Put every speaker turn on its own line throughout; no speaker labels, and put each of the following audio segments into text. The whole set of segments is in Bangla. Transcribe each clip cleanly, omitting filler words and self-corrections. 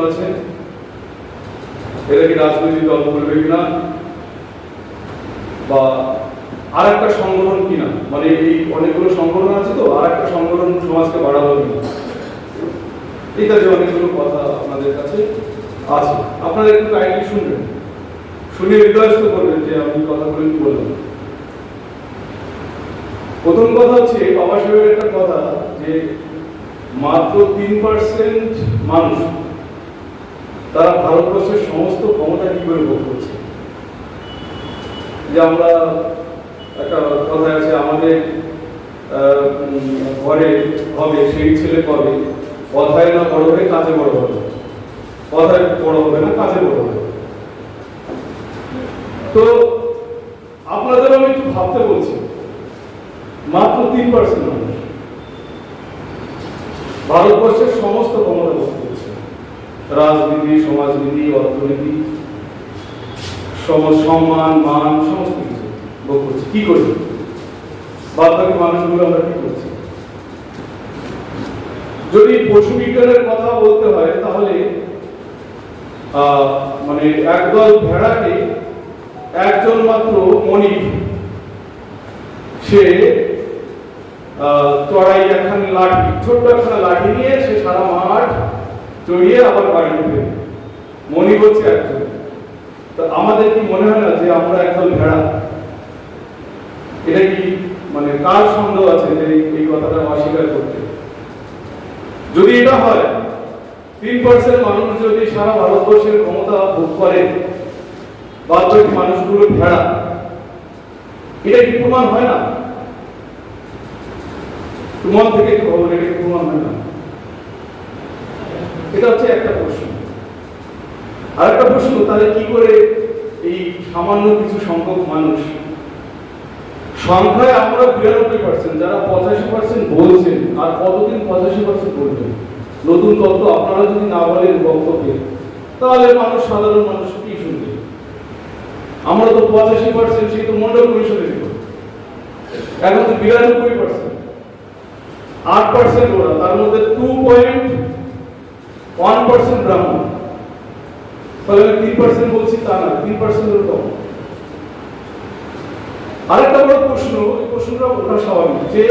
আছে এরা কি রাজনৈতিক দল করবে কিনা বা আর একটা সংগঠন কিনা, মানে এই অনেকগুলো সংগঠন আছে তো আর একটা সংগঠন সমাজকে বাড়াবো কিনা, এটা যে অনেকগুলো কথা আপনাদের কাছে আছে। আপনারা একটু কাইন্ডলি শুনবেন, শুনে হৃদয়স্থ করবেন যে আমি কথাগুলো কি বললাম। প্রথম কথা হচ্ছে বাবা সাহেবের একটা কথা যে মাত্র 3% মানুষ তারা ভারতবর্ষের সমস্ত ক্ষমতা কি করে ভোগ করছে। যে আমরা একটা কথা আছে আমাদের ঘরে হবে সেই ছেলে কবে, কথায় না বড় হবে কাজে বড় হবে, কথায় বড় হবে না কাজে বড় হবে। তো আপনাদের আমি একটু ভাবতে বলছি, মাত্র 3% মানুষ ভারতবর্ষের সমস্ত ক্ষমতা ভোগ করছে, রাজনীতি, সমাজনীতি, অর্থনীতি, সম্মান, মান, সমস্ত কিছু ভোগ করছে। কি করছে বাদ বাকি মানুষগুলো আমরা কি করছি? যদি পশু বিজ্ঞানের কথা বলতে হয় তাহলে মানে একদল ভেড়াকে একজন মাত্র মনিব সে চড়াই একখান লাঠি, ছোট্ট একখানা লাঠি নিয়ে সে সারা মাঠ চড়িয়ে আবার বাড়ি ঢুকে, মনিব হচ্ছে একজন। তো আমাদের কি মনে হয় না যে আমরা একদল ভেড়া? এটা কি মানে কার সন্দেহ আছে যে এই কথাটা অস্বীকার করতে? যদি এটা হয় 3% মানুষ যদি সারা ভারতবর্ষের ক্ষমতা ভোগ করে, বাদ বাকি মানুষগুলো ভেড়া, এটা কি প্রমাণ হয় না? তোমার থেকে একটু খবর, এটা কি প্রমাণ হয় না? এটা হচ্ছে একটা প্রশ্ন। আর একটা প্রশ্ন, তাহলে কি করে এই সামান্য কিছু সংখ্যক মানুষ, সংখ্যায় আমরা 92%, যারা 85% বলছেন, আর কতদিন 85% বলবেন? নতুন তত্ত্ব আপনারা যদি না বলেন বক্তব্যে, তাহলে মানুষ, সাধারণ মানুষ কি শুনবে? আমরা তো 85%, সেই তো মন্ডল পরিষদে দিব, এখন তো 92%, 8% ওরা, তার মধ্যে 2.1% ব্রাহ্মণ। তাহলে 3% বলছি তা না, 3% কম। আরেকটা বড় প্রশ্ন, এই প্রশ্নটা ওঠা স্বাভাবিক যে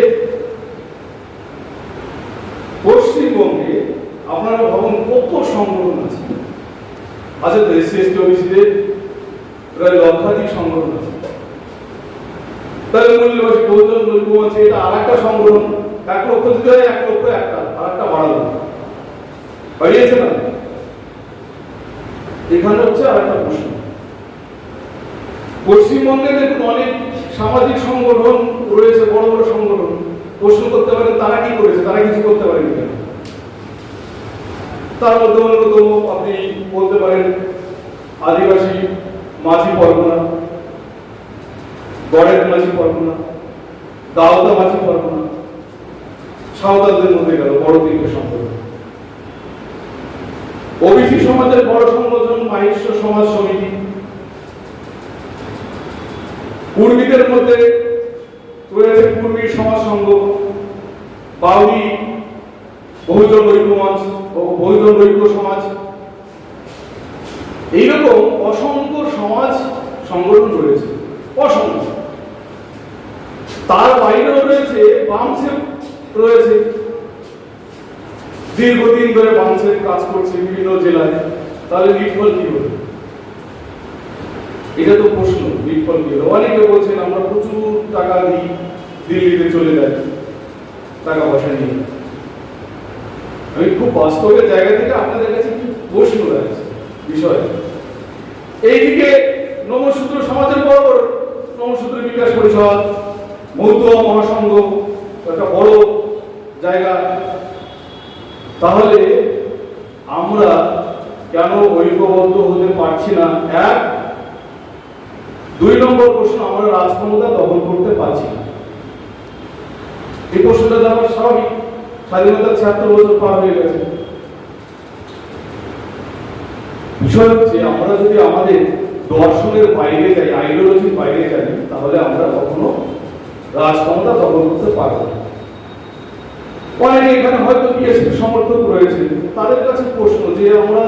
পশ্চিমবঙ্গে আপনারা ভাবুন কত সংগঠন আছে। আচ্ছা, তো এসসি এসটি ওবিসিদের প্রায় লক্ষাধিক সংগঠন আছে। তাহলে মূল্যবাসী বহুজন নৈপুণ আছে, এটা আর একটা সংগঠন। 1 লক্ষ দিতে হয়, 1 লক্ষ একটা, আর একটা বাড়ালো, বাড়িয়েছে না? এখানে হচ্ছে আর একটা প্রশ্ন। পশ্চিমবঙ্গে দেখুন অনেক সামাজিক সংগঠন রয়েছে, বড় বড় সংগঠন। প্রশ্ন করতে পারেন তারা কি করেছে, তারা কিছু করতে পারেনি কেন? তার মধ্যে অন্যতম আপনি বলতে পারেন আদিবাসী মাঝি পরগনা, গড়ের মাঝি পরগনা, দাওতা মাঝি পরগনা, সাঁওতালদের মধ্যে গেল বড় 3টে সংগঠন। ওবিসি সমাজের বড় সংগঠন মাহিষ্য সমাজ সমিতি। কুর্মীদের মধ্যে রয়েছে কুর্মী সমাজ সংঘ, বাউরি বহুজন ঐক্য মঞ্চ, বহুজন ঐক্য সমাজ। এইরকম অসংখ্য সমাজ সংগঠন রয়েছে, অসংখ্য। তার বাইরেও রয়েছে বামসেপ রয়েছে, দীর্ঘদিন ধরে বামসেপ কাজ করছে বিভিন্ন জেলায়। তাহলে নিটফল কি হলো? এটা তো প্রশ্ন, নিটফল কি হলো? অনেকে বলছেন আমরা প্রচুর টাকা দিই, দিল্লিতে চলে যায় টাকা পয়সা নিয়ে। আমি খুব বাস্তবের জায়গা থেকে আপনাদের কাছে কি প্রশ্ন রয়েছে বিষয়। এইদিকে নমশূদ্র সমাজের বড় বড় নমশূদ্র বিকাশ পরিষদ, মৌতুয়া মহাসংঘ, একটা বড় জায়গা। তাহলে আমরা কেন ঐক্যবদ্ধ হতে পারছি না? 1, 2 নম্বর প্রশ্ন, আমরা রাজক্ষমতা দখল করতে পারছি না। এই প্রশ্নটা যাওয়ার স্বাভাবিক, স্বাধীনতার 76 বছর পার হয়ে গেছে। বিষয় হচ্ছে আমরা যদি আমাদের দর্শনের বাইরে যাই, আইডিওলজির বাইরে যাই, তাহলে আমরা কখনো রাজক্ষমতা দখল করতে পারবো না। অনেকে এখানে হয়তো বিএসপি সমর্থক রয়েছে, তাদের কাছে প্রশ্ন যে আমরা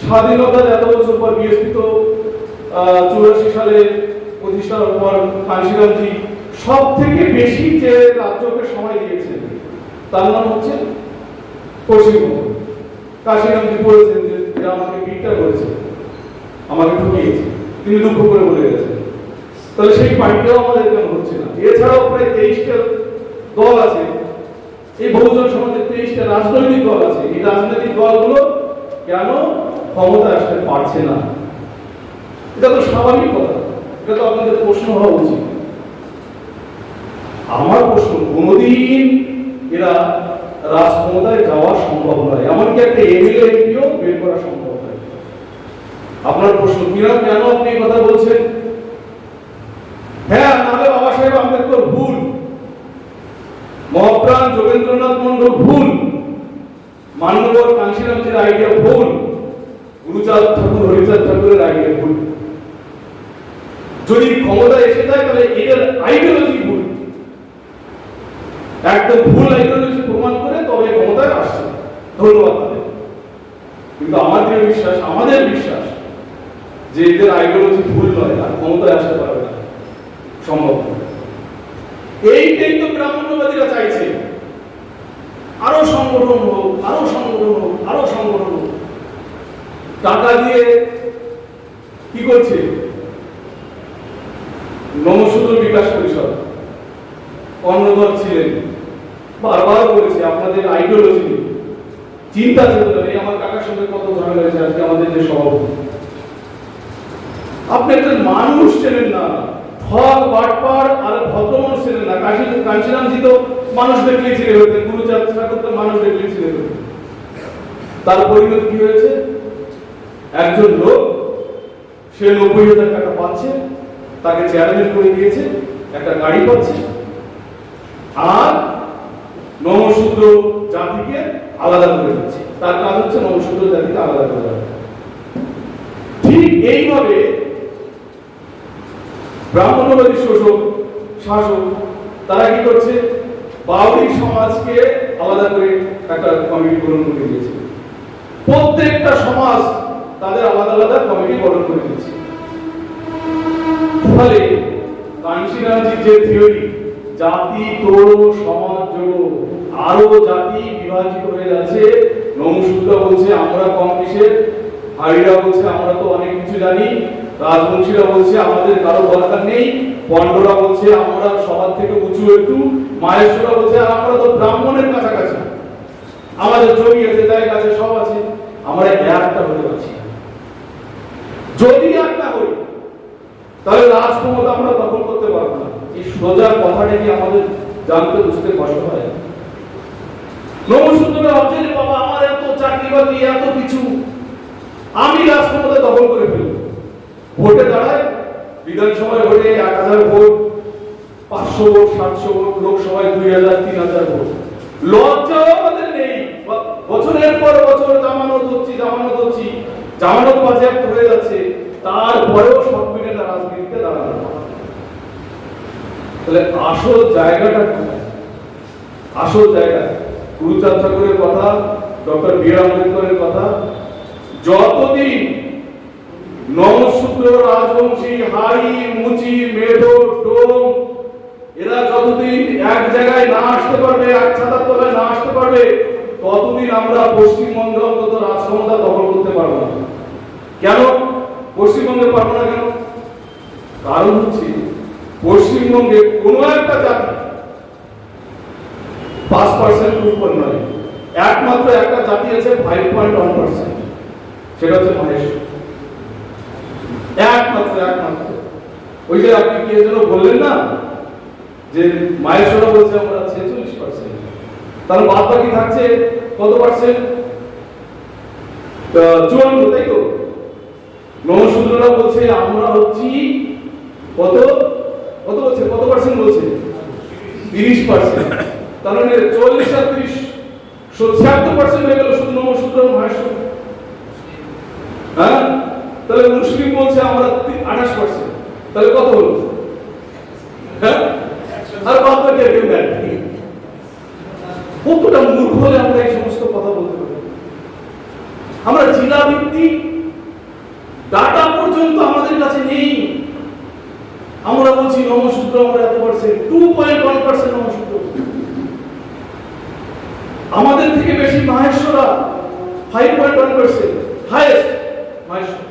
স্বাধীনতার এত বছর পর, বিএসপি তো 84 সালে প্রতিষ্ঠার পর কাঞ্চীরামজি সব থেকে বেশি যে রাজ্যকে সময় দিয়েছেন তার নাম হচ্ছে পশ্চিমবঙ্গ। কাঞ্চীরামজি বলেছেন যে এরা আমাকে বিট্টা করেছে, আমাকে ঠকিয়েছে, তিনি দুঃখ করে বলে গেছেন। তাহলে সেই পার্টিটাও আমাদের কেন হচ্ছে না? এছাড়াও প্রায় 23টা দল আছে, এই বহুজন সমাজের 23টা রাজনৈতিক দল আছে। এই রাজনৈতিক দলগুলো কেন ক্ষমতায় আসতে পারছে না? এটা তো স্বাভাবিক কথা, এটা তো আপনাদের প্রশ্ন হওয়া উচিত। আমার প্রশ্ন, কোনদিন এরা রাজক্ষমতায় যাওয়া সম্ভব নয়, এমনকি একটা এমএলএ এমপিও বের করা সম্ভব নয়। আপনার প্রশ্ন কিনা কেন আপনি এই কথা বলছেন? হ্যাঁ, নাহলে বাবা সাহেব আম্বেদকর ভুল, মহাপ্রাণ যোগেন্দ্রনাথ মন্ডল ভুল, মান্যবর কাঞ্চীরামজির আইডিয়া ভুল, গুরুচাঁদ ঠাকুর, হরিচাঁদ ঠাকুরের আইডিয়া ভুল। যদি ক্ষমতা এসে যায় তাহলে এদের আইডিওলজি ভুল, একদম ভুল আইডিওলজি প্রমাণ করে তবে ক্ষমতায় আসছে। ধন্যবাদ তাদের। কিন্তু আমাদের বিশ্বাস, আমাদের বিশ্বাস যে এদের আইডিওলজি ভুল নয়, আর ক্ষমতায় আসতে পারবে না, সম্ভব নয়। এইটাই তো ব্রাহ্মণ্যবাদীরা চাইছে, আরো সংগঠন হোক, আরো সংগঠন হোক, আরো সংগঠন হোক। টাকা দিয়ে কি করছে? নমশূদ্র বিকাশ পরিষদ কর্ণধর ছিলেন, বারবার বলেছে আপনাদের আইডিওলজি নেই, চিন্তা চেতনা নেই। আমার কাকার সঙ্গে কত ঝামেলা হয়েছে আজকে আমাদের যে সভাপতি। আপনি একজন মানুষ চেনেন না, ঠক বাটপার আর ভদ্র মানুষ চেনেন না। কাঞ্চীরামজি তো মানুষ দেখলেই ছিলেন হতেন, গুরুচাঁদ ঠাকুর তো মানুষ দেখলেই ছিলেন হতেন। তার পরিণতি কি হয়েছে? একজন লোক, সে 90,000 টাকা পাচ্ছে, তাকে চেয়ারম্যান করে দিয়েছে, একটা গাড়ি পাচ্ছে, আর নমশূদ্র জাতিকে আলাদা করে দিচ্ছে। তার কাজ হচ্ছে নমশূদ্র জাতিকে আলাদা করে দেওয়া। ঠিক এইভাবে ব্রাহ্মণ্যবাদী শাসক তারা কি করছে? বাউরি সমাজকে আলাদা করে একটা কমিটি গঠন করে দিয়েছে। প্রত্যেকটা সমাজ তাদের আলাদা আলাদা কমিটি গঠন করে দিয়েছে। ফলে কাঞ্চীরামজির যে থিওরি, জাতি তোড়ো সমাজ জোড়ো, আরো জাতি বিভাজিত হয়ে যাচ্ছে। নমশূদ্র বলছে আমরা কম কিসের, হাইরা বলছে আমরা তো অনেক কিছু জানি, রাজবংশীরা বলছে আমাদের কারো দরকার নেই, পণ্ডরা বলছে আমরা সবার থেকে উঁচু একটু, মাহেশ্বরা বলছে আমরা তো ব্রাহ্মণের কাছাকাছি, আমাদের জমি আছে, জায়গা আছে, সব আছে, আমরা একটা হতে পারছি। যদি একটা হই তাহলে রাজক্ষমতা আমরা দখল করতে পারবো না। এই সোজা কথাটা কি আমাদের জানতে বুঝতে কষ্ট হয়? নমশূদ্র ভাবছে যে বাবা আমার এত চাকরি বাকরি, এত কিছু, আমি রাজক্ষমতা দখল করে ফেলবো। ভোটে দাঁড়ায়, বিধানসভায় ভোটে 1000 ভোট, 500 ভোট, 700 ভোট, লোকসভায় 2000, 3000 ভোট। লজ্জাও আমাদের নেই। বছরের পর বছর জামানত হচ্ছি, জামানত বাজেয়াপ্ত হয়ে যাচ্ছে, তারপরেও সব মিলে না রাজনীতিতে দাঁড়ানো। তাহলে আসল জায়গাটা কোথায়? আসল জায়গা গুরুচাঁদ ঠাকুরের কথা, ডক্টর বি আর আম্বেদকরের কথা, যতদিন নমশূদ্র, রাজবংশী, হাই, মুচি, মেধো, ডোম এরা যতদিন এক জায়গায় না আসতে পারবে, এক ছাতার তলায় না আসতে পারবে, ততদিন আমরা পশ্চিমবঙ্গে অন্তত রাজক্ষমতা দখল করতে পারবো না। কেন পশ্চিমবঙ্গে পারবো না? কেন? কারণ হচ্ছে পশ্চিমবঙ্গে কোন একটা জাতি 5% উপর নয়, একমাত্র একটা জাতি আছে 5.1%, সেটা হচ্ছে মহেশ্বর। একমাত্র ওই যে আপনি কি যেন বললেন না যে মহেশ্বর বলছে আমরা 46%, তাহলে বাদ বাকি থাকছে কত পার্সেন্ট? 54, তাই তো? নমশূদ্ররা বলছে আমরা হচ্ছি কত বলছে, কত পার্সেন্ট বলছে? 30%। তাহলে 40 আর 30 76% হয়ে গেল শুধু নমশূদ্র মহেশ্বর। হ্যাঁ, তাহলে মুসলিম বলছে আমরা 28%, তাহলে কত হলো? হ্যাঁ, আর বাদ বাকি কেউ দেয় ভিত্তিক ডাটা পর্যন্ত আমাদের কাছে নেই। আমরা বলছি নমশূদ্র আমরা এত পার্সেন্ট, 2.1% নমশূদ্র। আমাদের থেকে বেশি মাহেশ্বরা 5.1%, হাইয়েস্ট মাহেশ্বর।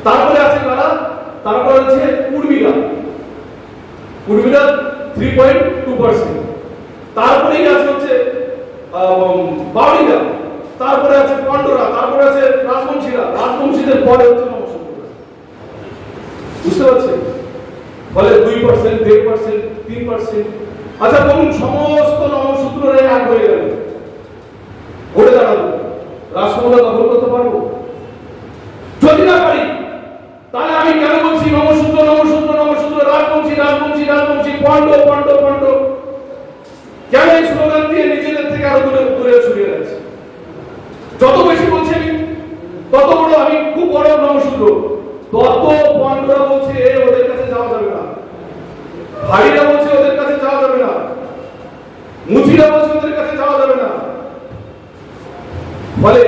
তারপরে আছে কারা? তারপরে আছে কুর্মীরা 3.2%। তারপরেই আছে হচ্ছে বাউরিরা, তারপরে আছে পান্ডরা, তারপরে আছে রাজবংশীদের পরে হচ্ছে নমশূদ্র। বুঝতে পারছেন? ফলে 2%, 1.5%, 3%। আচ্ছা বলুন, সমস্ত নমশূদ্ররা এক হয়ে গেল, ঘুরে দাঁড়ালো, রাজক্ষমতা দখল করতে পারবো? যদি না পারি, তাহলে আমি কেন বলছি নমশূদ্র নমশূদ্র নমশূদ্র, রাজবংশী রাজবংশী রাজবংশী, পণ্ড পণ্ড পণ্ড? কেন এই স্লোগান দিয়ে নিজেদের থেকে আরো দূরে দূরে সরিয়ে যাচ্ছে? যত বেশি বলছি আমি, তত বড় আমি খুব বড় নমশূদ্র, তত পণ্ডরা বলছে ওদের কাছে যাওয়া যাবে না, হাড়িরা বলছে ওদের কাছে যাওয়া যাবে না, মুচিরা বলছে ওদের কাছে যাওয়া যাবে না। ফলে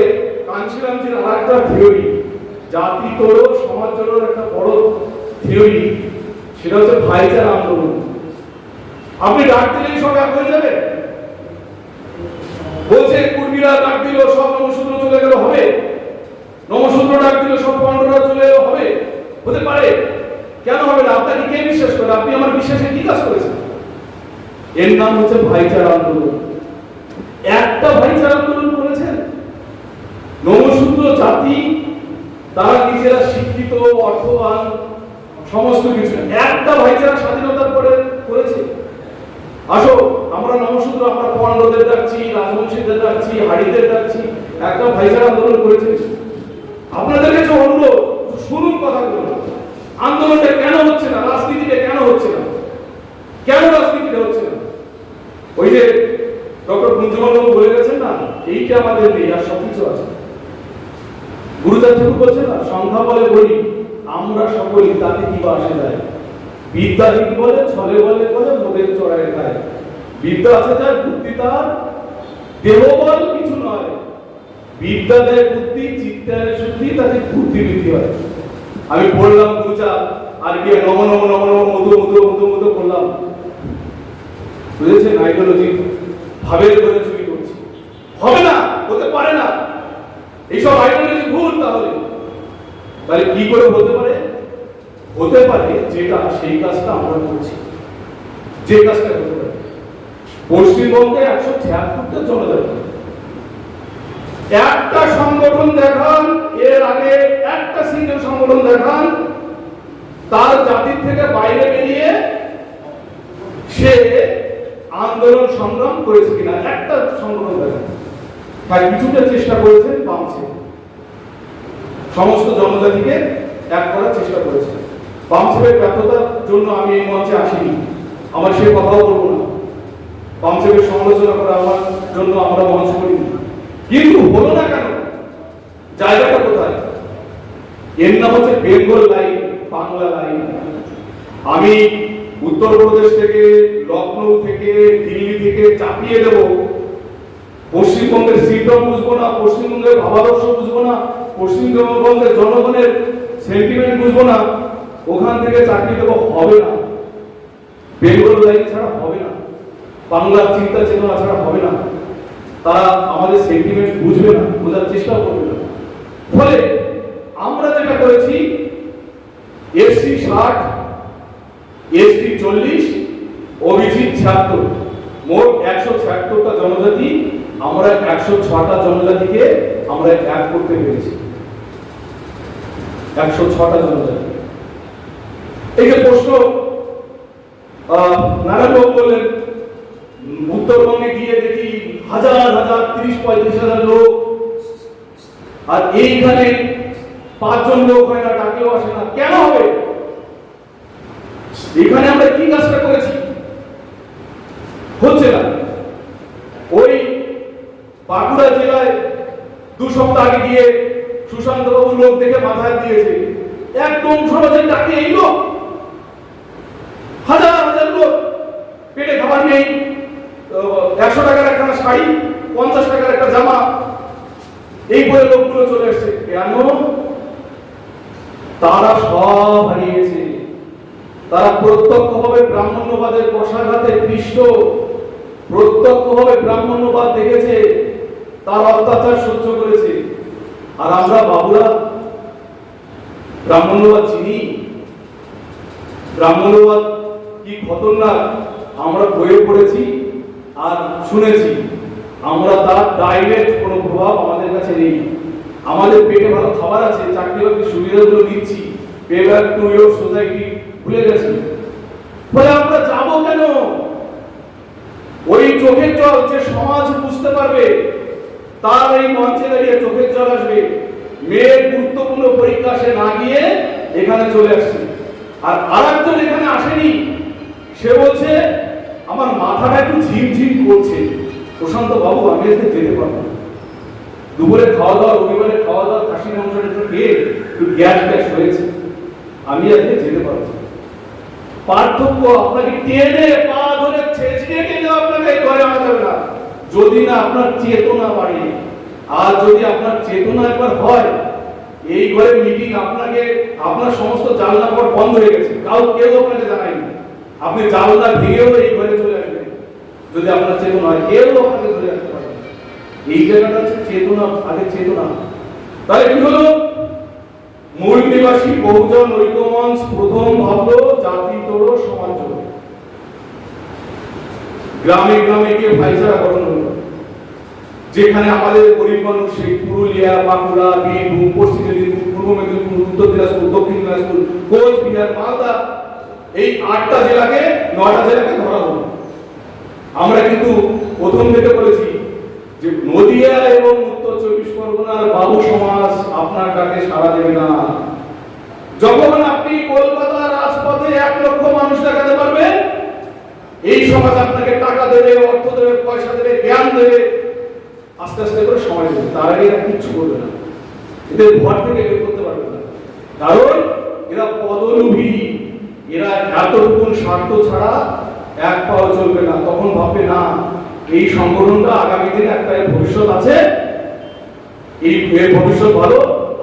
কাঞ্চিরামজির আর একটা থিওরি, জাতি তোড়ো সমাজ জোড়োর একটা বড় থিওরি, সেটা হচ্ছে ভাইচারা আন্দোলন। আপনি ডাক দিলেই সব এক হয়ে যাবে? বলছে কুর্মীরা ডাক দিল সব নমশূদ্র চলে গেল, হবে? নমশূদ্র ডাক দিল সব পণ্ডরা চলে গেল, হবে? হতে পারে? কেন হবে না? আপনাকে কে বিশ্বাস করে? আপনি আমার বিশ্বাসে কি কাজ করেছেন? এর নাম হচ্ছে ভাইচারা আন্দোলন। একটা ভাইচারা আন্দোলন করেছেন নমশূদ্র জাতি, তারা নিজেরা শিক্ষিত, অর্থবান, সমস্ত কিছু, একটা ভাইচারা স্বাধীনতার পরে করেছে। আসো আমরা নমশূদ্র, আমরা পণ্ডদের ডাকছি, রাজবংশীদের ডাকছি, হাড়িদের ডাকছি, একটা ভাইচারা আন্দোলন করেছে। আপনাদের কাছে অনুরোধ, শুনুন কথাগুলো। আন্দোলনটা কেন হচ্ছে না? রাজনীতিটা কেন হচ্ছে না? কেন রাজনীতিটা হচ্ছে না? ওই যে ডক্টর কুঞ্জমান বাবু বলে গেছেন না, এইটা আমাদের নেই, আর সবকিছু আছে। গুরুচাঁদ ঠাকুর বলছেন না, সংখ্যা বলে বলি আমরা সকলেই, তাতে কি বা আসে যায়? বিদ্যাহীন বলে ছলে বলে বলে মোদের চড়ায় খায়। বিদ্যা আছে যার, বুদ্ধি তার, দেহবল কিছু নয়। বিদ্যা দেয় বুদ্ধি, চিত্তের শুদ্ধি, তাতে বুদ্ধিবৃদ্ধি হয়। আমি বললাম গুরুচাঁদ, আর গিয়ে নম নম নম নম মধু মধু মধু মধু বললাম, বুঝেছেন? আইডিওলজি ভাবের করে চুরি করছি, হবে না, হতে পারে না। এইসব আইডিওলজি ভুল। তাহলে কি করে হতে পারে? হতে পারে যেটা, সেই কাজটা আমরা করছি, যে কাজটা হতে পারে। পশ্চিমবঙ্গে 176টা জনজাতি, একটা সংগঠন দেখান, এর আগে একটা সিঙ্গেল সংগঠন দেখান তার জাতির থেকে বাইরে বেরিয়ে সে আন্দোলন সংগ্রাম করেছে কিনা, একটা সংগঠন দেখান। তাই কিছুটা চেষ্টা করেছেন বামছে, সমস্ত জনজাতিকে এক করার চেষ্টা করেছে। বামছের ব্যর্থতার জন্য আমি এই মঞ্চে আসিনি, আমার সে কথাও বলবো না। বামছের সমালোচনা করা আমার জন্য আমরা মঞ্চ করিনি, কিন্তু হলো না কেন? জায়গাটা কোথায়? এর নাম হচ্ছে বেঙ্গল লাইন, বাংলা লাইন। আমি উত্তরপ্রদেশ থেকে, লখনৌ থেকে, দিল্লি থেকে চাপিয়ে দেব, পশ্চিমবঙ্গের সিস্টেম বুঝবো না, পশ্চিমবঙ্গের ভাবাদর্শ বুঝবো না, পশ্চিমবঙ্গের জনগণের সেন্টিমেন্ট বুঝবো না, ওখান থেকে চাকরি দেবো, হবে না। বেঙ্গল লাইন ছাড়া হবে না, বাংলার চিন্তা চেতনা ছাড়া হবে না। তারা আমাদের সেন্টিমেন্ট বুঝবে না, বোঝার চেষ্টা করবে না। ফলে আমরা যেটা করেছি, এসসি 60, এসটি 40, ওবিসি 76, মোট 176টা জনজাতি, আমরা 106টা জনজাতিকে আমরা এক করতে পেরেছি। 106টা জনজাতি। এই যে প্রশ্ন নারায়ণবাবু বললেন, উত্তরবঙ্গে গিয়ে দেখি হাজার হাজার, 30-35 হাজার লোক, আর এইখানে 5 জন লোক হয় না, ডাকলেও আসে না। কেন হবে? এখানে আমরা কি কাজটা করেছি? হচ্ছে না। ওই বাঁকুড়া জেলায় 2 সপ্তাহ আগে গিয়ে সুশান্ত বাবু লোক দেখে মাথায় দিয়েছে, একদম সমাজের ডাকে এই লোক, হাজার হাজার লোক, পেটে খাবার নেই, 100 টাকার একটা শাড়ি, 50 টাকার একটা জামা, এই বলে লোকগুলো চলে এসছে। কেন? তারা সব হারিয়েছে। তারা প্রত্যক্ষভাবে ব্রাহ্মণ্যবাদের কষাঘাতে পৃষ্ঠ, প্রত্যক্ষভাবে ব্রাহ্মণ্যবাদ দেখেছে, তার অত্যাচার সহ্য করেছে। আর আমরা বাবুরা ব্রাহ্মণ্যবাদ চিনি? ব্রাহ্মণ্যবাদ কি খতরনাক আমরা বইয়ে পড়েছি আর শুনেছি। আমরা তার ডাইরেক্ট কোনো প্রভাব আমাদের কাছে নেই। আমাদের পেটে ভালো খাবার আছে, চাকরি বাকরি সুবিধাগুলো দিচ্ছি, pay back to your society ভুলে গেছি। ফলে আমরা যাবো কেন? ওই চোখের জল যে সমাজ বুঝতে পারবে, তার এই মঞ্চে দাঁড়িয়ে চোখের জল আসবে। মেয়ের গুরুত্বপূর্ণ পরীক্ষা সে না গিয়ে এখানে চলে আসছে। আর আরেকজন এখানে আসেনি, সে বলছে আমার মাথাটা একটু ঝিমঝিম করছে, প্রশান্ত বাবু আমি আজকে যেতে পারবো না। দুপুরে খাওয়া দাওয়া, রবিবারে খাওয়া দাওয়া, খাসি মাংসটা একটু খেয়ে একটু গ্যাস হয়েছে, আমি আজকে যেতে পারবো না। পার্থক্য আপনাকে টেনে পা ধরে ছেঁচড়ে টেনে আপনাকে ঘরে আনা যাবে না, যদি না আপনার চেতনা বাড়ে। আর যদি আপনার চেতনা একবার হয়, এই ঘরে মিটিং আপনাকে, আপনার সমস্ত জানলা পর বন্ধ হয়ে গেছে, কেউ আপনাকে জানায়নি, আপনি জানলা ভেঙেও এই ঘরে চলে আসবেন। যদি আপনার চেতনা হয়, কেউ আপনাকে ধরে আসতে পারবে। এই জায়গাটা হচ্ছে চেতনা, আগে চেতনা। তাহলে কি হলো? মূল নিবাসী বহুজন ঐক্য মঞ্চ প্রথম ভাবলো জাতি তোড়ো সমাজ জোড়ো। গ্রামে গ্রামে গিয়ে ভাইচারা গঠন হলো। যেখানে আমাদের গরিব মানুষ, সেই পুরুলিয়া, বাঁকুড়া, বীরভূম, পশ্চিম মেদিনীপুর, পূর্ব মেদিনীপুর, উত্তর দিনাজপুর, দক্ষিণ দিনাজপুর, কোচবিহার, মালদা, এই 8টা জেলাকে 9টা জেলাকে ধরা হলো। আমরা কিন্তু প্রথম থেকে বলেছি যে নদিয়া এবং উত্তর 24 পরগনার বাবু সমাজ আপনার ডাকে সাড়া দেবে না। যখন আপনি কলকাতার রাজপথে 1 লক্ষ মানুষ দেখাতে পারবেন, এই সমাজ আপনাকে টাকা দেবে, অর্থ দেবে, পয়সা দেবে, জ্ঞান দেবে, আস্তে আস্তে করে সময় দেবে। তার আগে এরা কিচ্ছু করবে না, এদের ঘর থেকে বের করতে পারবে না। কারণ এরা পদলোভী, এরা এতটুকু স্বার্থ ছাড়া এক পাও চলবে না। তখন ভাববে না এই সংগঠনটা আগামী দিনে একটা ভবিষ্যৎ আছে, এই ভবিষ্যৎ ভালো,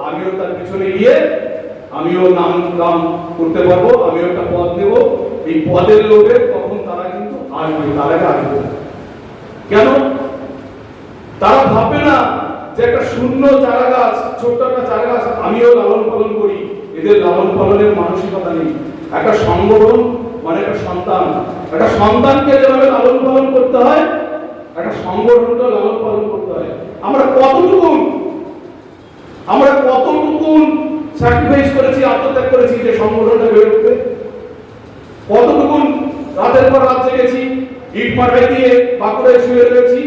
আমিও তার পিছনে গিয়ে আমিও নাম করতে পারবো, আমিও একটা পদ নেব। এই পদের লোভে তখন তারা কিন্তু আসবে, তার আগে আসবে। কেন? তারা ভাববে না যে একটা শূন্য চারা গাছ, ছোট্ট একটা চারা গাছ আমিও লালন পালন করি, এদের লালন পালনের মানসিকতা নেই। একটা সংগঠন মানে একটা সন্তান, একটা সন্তানকে যেভাবে লালন পালন করতে হয়, একটা সংগঠনকে লালন পালন করতে হয়। আমরা কতটুকু স্যাক্রিফাইস করেছি, আত্মত্যাগ করেছি যে সংগঠনটা বেড়ে উঠবে। কতটুকু রাতের পর রাত জেগেছি, ইট মাথায় দিয়ে বাঁকুড়ায় শুয়ে রয়েছি,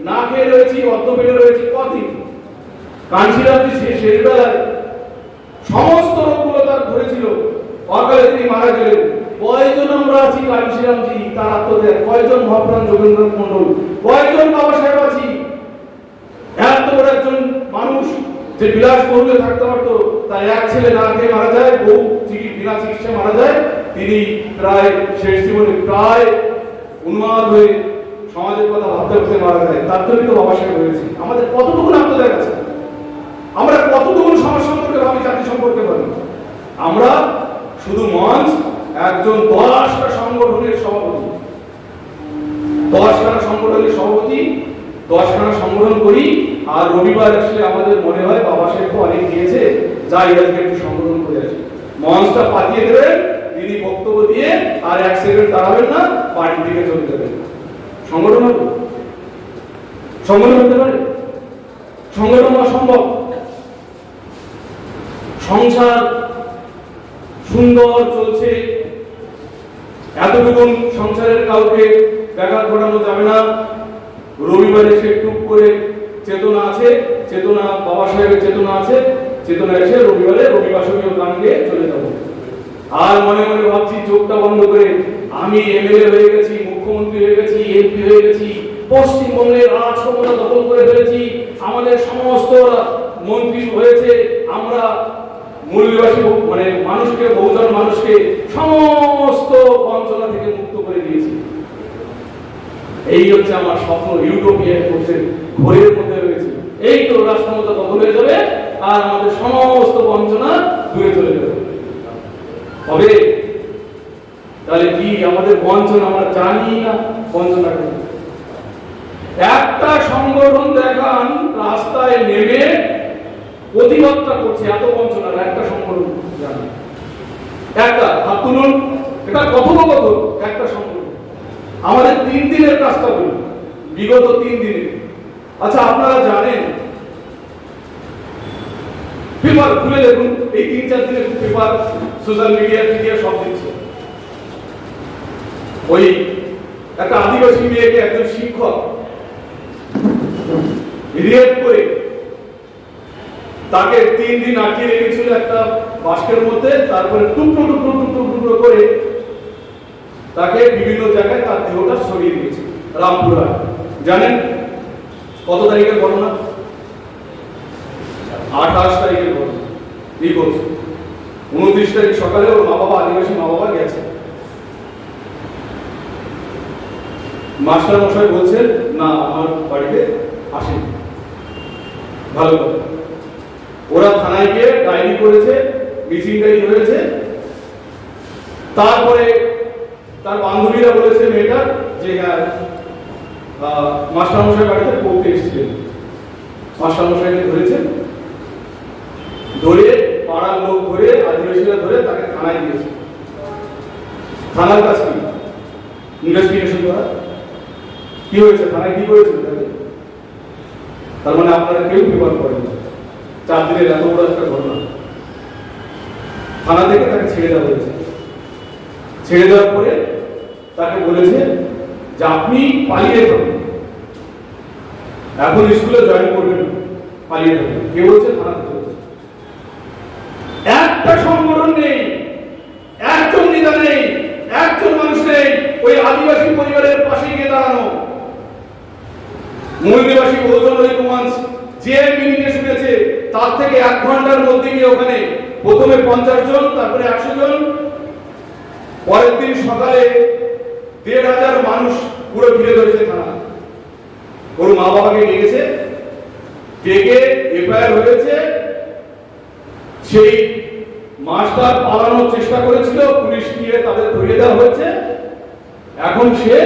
না খেয়ে রয়েছি, অর্ধ পেটে রয়েছি। কদিন কাঞ্চিরাম শেষ বেলায় সমস্ত রোগগুলো তার ধরেছিল, অকালে তিনি মারা গেলেন। কয়জন আমরা আছি কাঞ্চিরামজি তার আত্মত্যাগ, কয়জন মহাপ্রাণ যোগেন্দ্রনাথ মন্ডল, কয়জন বাবা সাহেব আছি। এত বড় একজন মানুষ যে বিলাসবহুলে থাকতে পারতো, তার এক ছেলে না খেয়ে মারা যায়, বউ বিনা চিকিৎসায় মারা যায়। তিনি প্রায় শেষ জীবনে প্রায় উন্মাদ হয়ে সমাজের কথা ভাবতে ভাবতে মারা যায়। তার জন্যই তো বাবা সাহেব হয়েছে। আমাদের কতটুকু আত্মত্যাগ আছে, আমরা কতটুকু সমাজ সম্পর্কে ভাবি, জাতি সম্পর্কে ভাবি। আমরা শুধু মঞ্চ, একজন 10টা সংগঠনের সভাপতি, 10খানা সংগঠনের সভাপতি, 10খানা সংগঠন করি। আর রবিবার আসলে আমাদের মনে হয় বাবা সাহেব তো অনেক দিয়েছে, যাই আজকে একটু সংগঠন করে আসি। মঞ্চটা পাঠিয়ে দেবেন, তিনি বক্তব্য দিয়ে আর 1 সেকেন্ড দাঁড়াবেন না, বাড়ির দিকে চলে যাবেন। সংগঠন হবে? সংগঠন হতে পারে? সংগঠন অসম্ভব। সংসার সুন্দর চলছে, এতটুকু সংসারের কাউকে ব্যাঘাত ঘটানো যাবে না। রবিবারে সে টুক করে চেতনা আছে, চেতনা বাবা সাহেবের চেতনা আছে, চেতনা এসে রবিবারে রবিবাসরীয় গান গেয়ে চলে যাব। আর মনে মনে ভাবছি চোখটা বন্ধ করে, আমি এমএলএ হয়ে গেছি, মুখ্যমন্ত্রী হয়ে গেছি, এমপি হয়ে গেছি, পশ্চিমবঙ্গের রাজ ক্ষমতা দখল করে ফেলেছি, আমাদের সমস্ত মন্ত্রী হয়েছে, আমরা মূল্যবাসী মানে মানুষকে, বহুজন মানুষকে সমস্ত বঞ্চনা থেকে মুক্ত করে দিয়েছি। এই হচ্ছে আমার স্বপ্ন, ইউটোপিয়ায় করছে, ঘোরের মধ্যে রয়েছে। এই তো রাষ্ট্রমতা দখল হয়ে যাবে আর আমাদের সমস্ত বঞ্চনা দূরে চলে যাবে। হবে তাহলে কি আমাদের বঞ্চনা আমরা জানি না? বঞ্চনা একটা সংগঠন দেখান রাস্তায় নেমে প্রতিবাদটা করছে, এত বঞ্চনার একটা সংগঠন জানি একটা হাত তুলুন, এটা কথোপকথন একটা সংগঠন। আমাদের 3 দিনের কাজটা বলুন, বিগত 3 দিনে। আচ্ছা আপনারা জানেন, পেপার খুলে দেখুন, এই 3-4 দিনের পেপার সোশ্যাল মিডিয়া সব দিচ্ছে। ওই একটা আদিবাসী মেয়েকে একজন শিক্ষক রেপ করে তাকে 3 দিন আটকে রেখেছিল একটা বাস্কের মধ্যে, তারপরে টুকরো টুকরো টুকরো টুকরো করে তাকে বিভিন্ন জায়গায় তার দেহটা ছড়িয়ে দিয়েছে। রামপুরা জানেন কত তারিখের ঘটনা? 28 তারিখের ঘটনা। রিপোর্ট 29 তারিখ সকালে ওর মা বাবা, আদিবাসী মা বাবা গেছে। মাস্টার মশাই বলছেন না আমার বাড়িতে আসেনি। ভালো কথা, ওরা থানায় গিয়ে ডায়েরি করেছে, মিসিং ডায়েরি হয়েছে। তারপরে তার বান্ধবীরা বলেছে মেয়েটা যে হ্যাঁ মাস্টার মশাই বাড়িতে পড়তে এসেছিলেন। মাস্টার মশাইকে ধরেছেন, ধরে পাড়ার লোক ধরে, আদিবাসীরা ধরে তাকে থানায় দিয়েছে। থানার কাজ কি? ইনভেস্টিগেশন করা। কি হয়েছে থানায়, কি করেছে? তার মানে আপনারা কেউ পেপার করেন। 4 দিনের এত বড় একটা ঘটনা। থানা থেকে তাকে ছেড়ে দেওয়া হয়েছে। ছেড়ে দেওয়ার পরে তাকে বলেছে যে আপনি পালিয়ে যাবেন, এখন স্কুলে জয়েন করবেন, পালিয়ে যাবেন। কে বলছে? থানা থেকে বলছে। একটা সংগঠন নেই, একজন নেতা নেই, একজন মানুষ নেই ওই আদিবাসী পরিবারের পাশে গিয়ে দাঁড়ানো। মূলনিবাসী বহুজন ঐক্যমঞ্চ যে মিটিংয়ে শুনেছে তার থেকে 1 ঘন্টার মধ্যে গিয়ে ওখানে প্রথমে 50 জন, তারপরে 100 জন, পরের দিন সকালে 1,500 মানুষ পুরো ঘিরে ধরেছে থানা। ওর মা বাবাকে ডেকেছে, ডেকে এফআইআর হয়েছে। সেই মাস্টার পালানোর চেষ্টা করেছিল, পুলিশ নিয়ে তাদের ধরিয়ে দেওয়া হয়েছে। এখন সে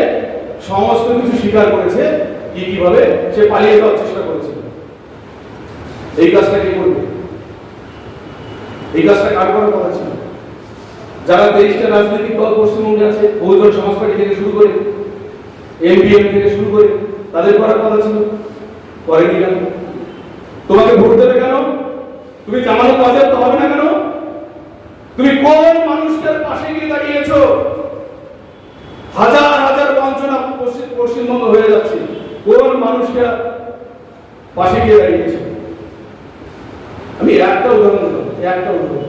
সমস্ত কিছু স্বীকার করেছে কিভাবে সে পালিয়ে যাওয়ার চেষ্টা করেছিল। এই কাজটা কে করবে? এই কাজটা কার করার কথা ছিল? যারা 23টা রাজনৈতিক দল পশ্চিমবঙ্গে আছে, বহুজন সমাজ পার্টি থেকে শুরু করে, এমপিএম থেকে শুরু করে, তাদের করার কথা ছিল। করেনি কেন? তোমাকে ভোট দেবে কেন? তুমি জামানত বাজেয়াপ্ত হবে না কেন? তুমি কোন মানুষের পাশে গিয়ে দাঁড়িয়েছো? হাজার হাজার বঞ্চনা পশ্চিমবঙ্গ হয়ে যাচ্ছে, কোন মানুষকে পাশে গিয়ে দাঁড়িয়েছে? আমি একটা উদাহরণ দিলাম, একটা উদাহরণ।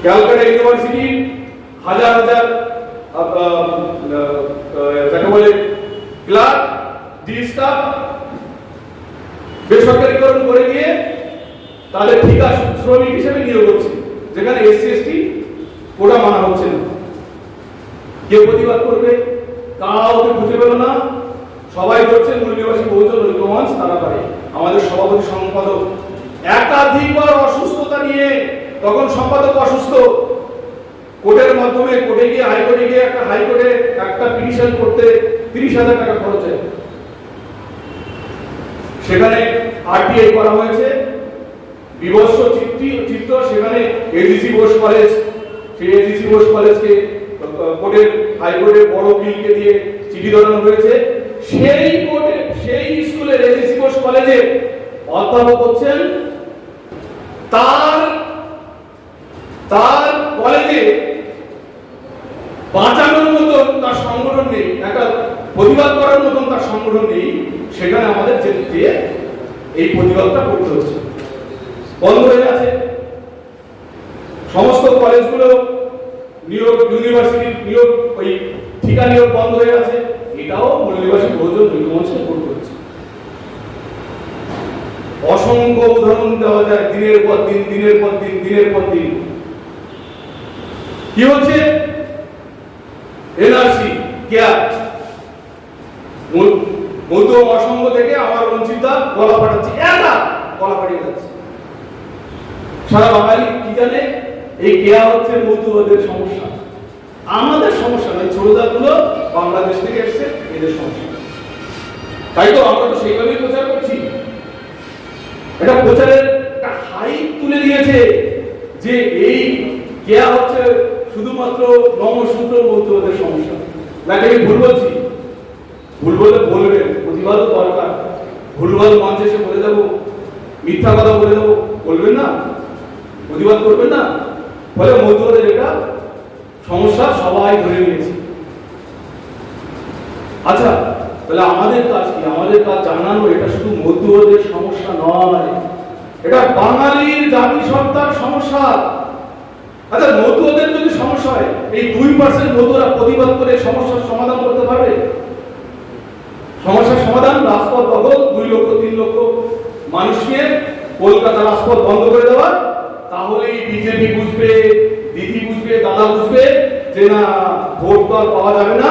ক্যালকাটা ইউনিভার্সিটি হাজার হাজার যাকে বলে ক্লার্ক, ডি স্টাফ বেসরকারীকরণ করে দিয়ে তাদের ঠিকা শ্রমিক হিসেবে নিয়োগ হচ্ছে, যেখানে এসসি এসটি কোটা মানা হচ্ছে না। কে প্রতিবাদ করবে? কাউকে খুঁজে পেল না। সবাই করছে মূলনিবাসী বহুজন ঐক্যমঞ্চ, তারা পারে। আমাদের সভাপতি সম্পাদক একাধিকবার অসুস্থতা নিয়ে, তখন সম্পাদক অসুস্থ, কোর্টের মাধ্যমে কোর্টে গিয়ে, হাইকোর্টে গিয়ে হাইকোর্টে একটা পিটিশন করতে 30,000 টাকা খরচ হয়। সেখানে আরটিআই করা হয়েছে, বিভৎস চিত্র। সেখানে এজিসি বোস কলেজ, সেই এজিসি বোস কলেজকে কোর্টের, হাইকোর্টের বড় বিলকে দিয়ে চিঠি ধরানো হয়েছে। সেই কোর্টে, সেই স্কুলের এজিসি বোস কলেজে অধ্যাপক হচ্ছেন, তার কলেজে বাঁচানোর মতন তার সংগঠন নেই, একটা প্রতিবাদ করার মতন তার সংগঠন নেই। সেখানে আমাদের যে এই প্রতিবাদটা করতে হচ্ছে, বন্ধ হয়ে আছে। সমস্ত কলেজগুলো নিয়োগ, ইউনিভার্সিটি নিয়োগ, ওই ঠিকা নিয়োগ বন্ধ হয়ে আছে। এটাও মূলনিবাসী বহুজন ঐক্যমঞ্চে করতে হচ্ছে। অসংখ্য উদাহরণ দেওয়া যায়, দিনের পর দিন, দিনের পর দিন, দিনের পর দিন। কি হচ্ছে? এনআরসি, গৌতম অসঙ্গ থেকে আমার বঞ্চিতা গলা ফাটাচ্ছে, একা গলা ফাটিয়ে যাচ্ছে। সারা বাঙালি কি জানে এই কেয়া হচ্ছে মতুয়াদের সমস্যা, আমাদের সমস্যা নয়। ছোট জাতগুলো বাংলাদেশ থেকে এসছে, এদের সমস্যা। তাই তো আমরা তো সেইভাবেই প্রচার করছি। এটা প্রচারের একটা হাইপ তুলে দিয়েছে যে এই কেয়া হচ্ছে শুধুমাত্র নমশূদ্র মতুয়াদের সমস্যা। নাকি আমি ভুল বলছি? ভুল বলে বলবেন, প্রতিবাদও দরকার। ভুলভাল মঞ্চে এসে বলে যাবো, মিথ্যা কথা বলে যাবো, বলবেন না, প্রতিবাদ করবেন না। ফলে মতুয়াদের এটা সমস্যা সবাই ধরে নিয়েছে। আচ্ছা, তাহলে আমাদের কাজ কি? আমাদের কাজ জানানো এটা শুধু মতুয়াদের সমস্যা নয়, এটা বাঙালির জাতিসত্তার সমস্যা। আচ্ছা, মতুয়াদের যদি সমস্যা হয়, এই 2% মতুয়ারা প্রতিবাদ করে সমস্যার সমাধান করতে পারবে? সমস্যার সমাধান রাজপথ দখল, 2 লক্ষ 3 লক্ষ মানুষকে কলকাতা রাজপথ বন্ধ করে দেওয়া, তাহলেই বিজেপি বুঝবে, দিদি বুঝবে, দাদা বুঝবে যে না, ভোট তো আর পাওয়া যাবে না,